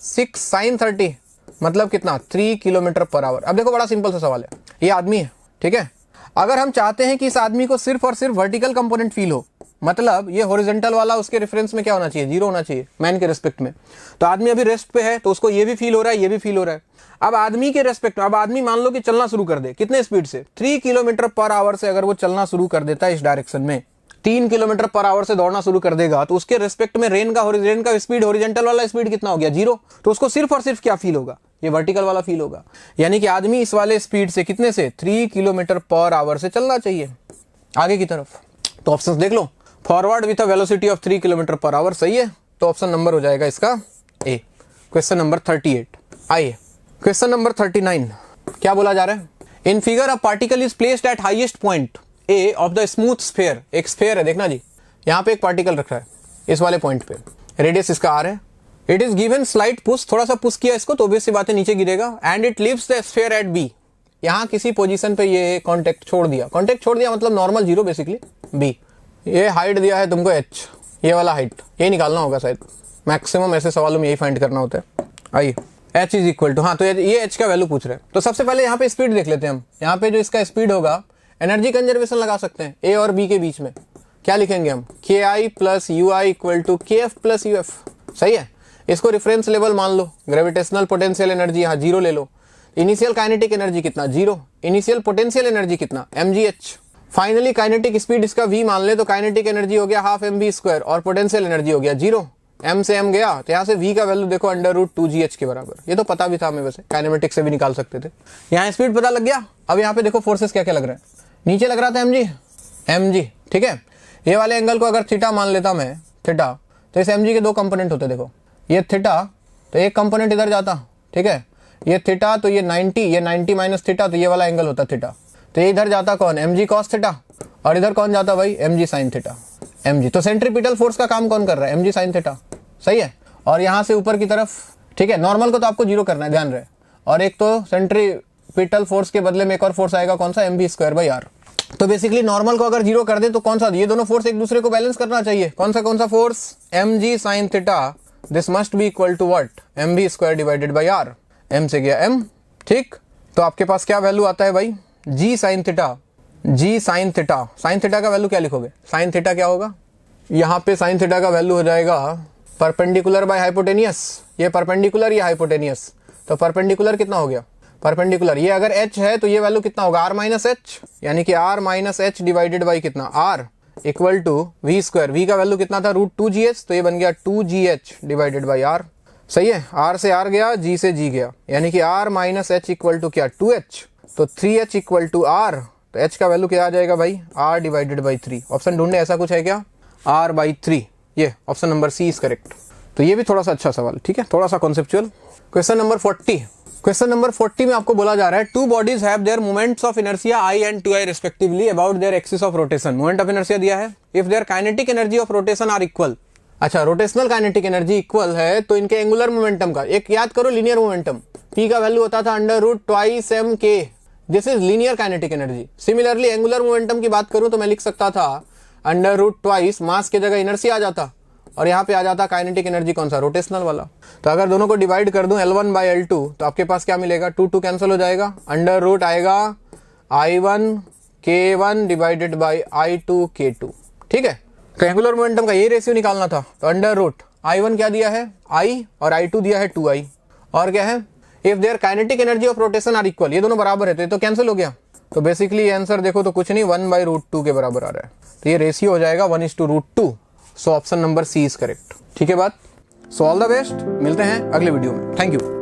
6 sin 30 मतलब कितना, 3 किलोमीटर पर आवर। अब देखो बड़ा सिंपल सा सवाल है, ये आदमी है, ठीक है, अगर हम चाहते हैं कि इस आदमी को सिर्फ और सिर्फ वर्टिकल कंपोनेंट फील हो, मतलब ये हॉरिजॉन्टल वाला उसके रेफरेंस में क्या होना चाहिए, जीरो होना चाहिए मैन के रेस्पेक्ट में। तो आदमी अभी रेस्ट पे है तो उसको ये भी फील हो रहा है, ये भी फील हो रहा है। अब आदमी के रेस्पेक्ट में, अब आदमी मान लो कि चलना शुरू कर दे, कितने स्पीड से, 3 किलोमीटर पर आवर से अगर वो चलना शुरू कर देता है इस डायरेक्शन में, 3 किलोमीटर पर आवर से दौड़ना शुरू कर देगा, तो उसके रेस्पेक्ट में रेन का स्पीड, हॉरिजॉन्टल वाला स्पीड कितना हो गया, जीरो। तो उसको सिर्फ और सिर्फ क्या फील होगा, ये वर्टिकल वाला फील होगा। यानी कि आदमी इस वाले स्पीड से कितने से, 3 किलोमीटर पर आवर से चलना चाहिए आगे की तरफ। तो ऑप्शंस देख लो, forward with a velocity of 3 kilometre per hour सही है, तो ऑप्शन नंबर हो जाएगा इसका ए। क्वेश्चन नंबर 38 आइए क्वेश्चन नंबर 39 क्या बोला जा रहा है, in figure a particle is placed at highest point A of the smooth sphere. एक स्फीयर है, देखना जी, यहाँ पे एक पार्टिकल रखा है इस वाले पॉइंट पे, रेडियस इसका आर है। It is given slight push, थोड़ा सा पुश किया इसको तो ऑब्वियस सी बात है नीचे गिरेगा। And it leaves the sphere at B, यहाँ किसी पोजीशन पे ये कांटेक्ट छोड़ दिया। कांटेक्ट छोड़ दिया मतलब नॉर्मल जीरो बेसिकली बी। ये हाइट दिया है तुमको एच, ये वाला हाइट ये निकालना होगा शायद, मैक्सिमम ऐसे सवालों में यही फाइंड करना होता है। आइए एच इज इक्वल टू, हाँ तो ये एच का वैल्यू पूछ रहे हैं। तो सबसे पहले यहाँ पे स्पीड देख लेते हैं हम। यहाँ पे जो इसका स्पीड होगा, एनर्जी कंजर्वेशन लगा सकते हैं ए और बी के बीच में। क्या लिखेंगे हम, K I plus U I equal to K F plus U F. सही है, इसको रेफरेंस लेवल मान लो। ग्रेविटेशनल पोटेंशियल एनर्जी यहाँ जीरो ले लो। इनिशियल काइनेटिक एनर्जी कितना, जीरो। इनिशियल पोटेंशियल एनर्जी कितना, mgh। फाइनली काइनेटिक स्पीड इसका v मान ले तो काइनेटिक एनर्जी हो गया हाफ mv स्क्वायर और पोटेंशियल एनर्जी हो गया जीरो। m से m गया तो यहाँ से v का वैल्यू देखो √2gh के बराबर। ये तो पता भी था हमें, वैसे काइनेमेटिक्स से भी निकाल सकते थे। यहाँ स्पीड पता लग गया। अब यहाँ पे देखो फोर्सेस क्या क्या लग रहे हैं। नीचे लग रहा था mg, ठीक है। ये वाले एंगल को अगर थीटा मान लेता मैं, थीटा, तो इस mg के दो कंपोनेंट होते। देखो ये थीटा तो एक कंपोनेंट इधर जाता, ठीक है। ये थीटा तो ये 90, ये 90 माइनस थीटा तो ये वाला एंगल होता थीटा। तो ये इधर जाता कौन, mg cos थीटा, और इधर कौन जाता भाई, mg sin थीटा। mg तो सेंट्रीपिटल फोर्स का काम कौन कर रहा है, mg sin थीटा। सही है। और यहाँ से ऊपर की तरफ, ठीक है, नॉर्मल को तो आपको जीरो करना है, ध्यान रहे। और एक तो सेंट्रीपिटल फोर्स के बदले में एक और फोर्स आएगा, कौन सा, mv स्क्वायर बाई आर। तो बेसिकली नॉर्मल को अगर जीरो कर दे तो कौन सा, ये दोनों फोर्स एक दूसरे को बैलेंस करना चाहिए। कौन सा force, mg sin theta, this must be equal to what, mv square divided by R. m से गया m, ठीक। तो आपके पास क्या वैल्यू आता है भाई, g sin theta, g sin theta. sin theta का वैल्यू क्या लिखोगे, sin थीटा क्या होगा, यहाँ पे sin थीटा का वैल्यू हो जाएगा परपेंडिकुलर बाय हाइपोटेनियस। ये परपेंडिकुलर, ये हाइपोटेनियस, तो परपेंडिकुलर कितना हो गया, परपेंडिकुलर। ये अगर h है तो ये वैल्यू कितना होगा, r माइनस एच, यानी कि r minus H divided by कितना, r equal to V square. V का वैल्यू कितना था, √2gh, तो ये बन गया 2gh डिवाइडेड बाई r। सही है, r से r गया, g से g गया, यानी कि r minus H equal to क्या, 2h। तो 3h इक्वल टू r, तो h का वैल्यू क्या आ जाएगा भाई, r डिवाइडेड बाई 3। ऑप्शन ढूंढने, ऐसा कुछ है क्या, r बाई 3। ये option number C is correct. तो ये भी थोड़ा सा अच्छा सवाल, ठीक है, थोड़ा सा conceptual. Question number 40। Question number 40 में आपको बोला जा रहा है, two bodies have their moments of inertia I and 2I respectively about their axis of rotation. Moment of inertia दिया है, if their kinetic energy of rotation are equal. अच्छा, rotational kinetic energy equal है तो इनके angular momentum का एक याद करो, लीनियर मोमेंटम। P का वैल्यू होता था √2 m(k), this is linear kinetic energy. Similarly angular momentum की बात करूं तो मैं लिख सकता था √2 मास की जगह इनर्शिया आ जाता, और यहाँ पे आ जाता काइनेटिक एनर्जी कौन सा, रोटेशनल वाला। तो अगर दोनों को डिवाइड कर दूं L1 बाई L2 तो आपके पास क्या मिलेगा, 2 कैंसिल हो जाएगा, अंडर रूट आएगा I1 K1 divided by I2 K2, ठीक है। तो एंगुलर मोमेंटम का ये रेशियो निकालना था, तो अंडर रूट I1 क्या दिया है, I, और I2 दिया है 2I, और क्या है, if their kinetic energy of rotation are equal, ये दोनों बराबर है तो ये तो कैंसिल हो गया। तो बेसिकली आंसर देखो तो कुछ नहीं, 1/√2 के बराबर आ रहा है, तो ये रेशियो हो जाएगा 1:√2। So option number C is correct, ठीक है बात। सो ऑल द बेस्ट, मिलते हैं अगले वीडियो में, थैंक यू।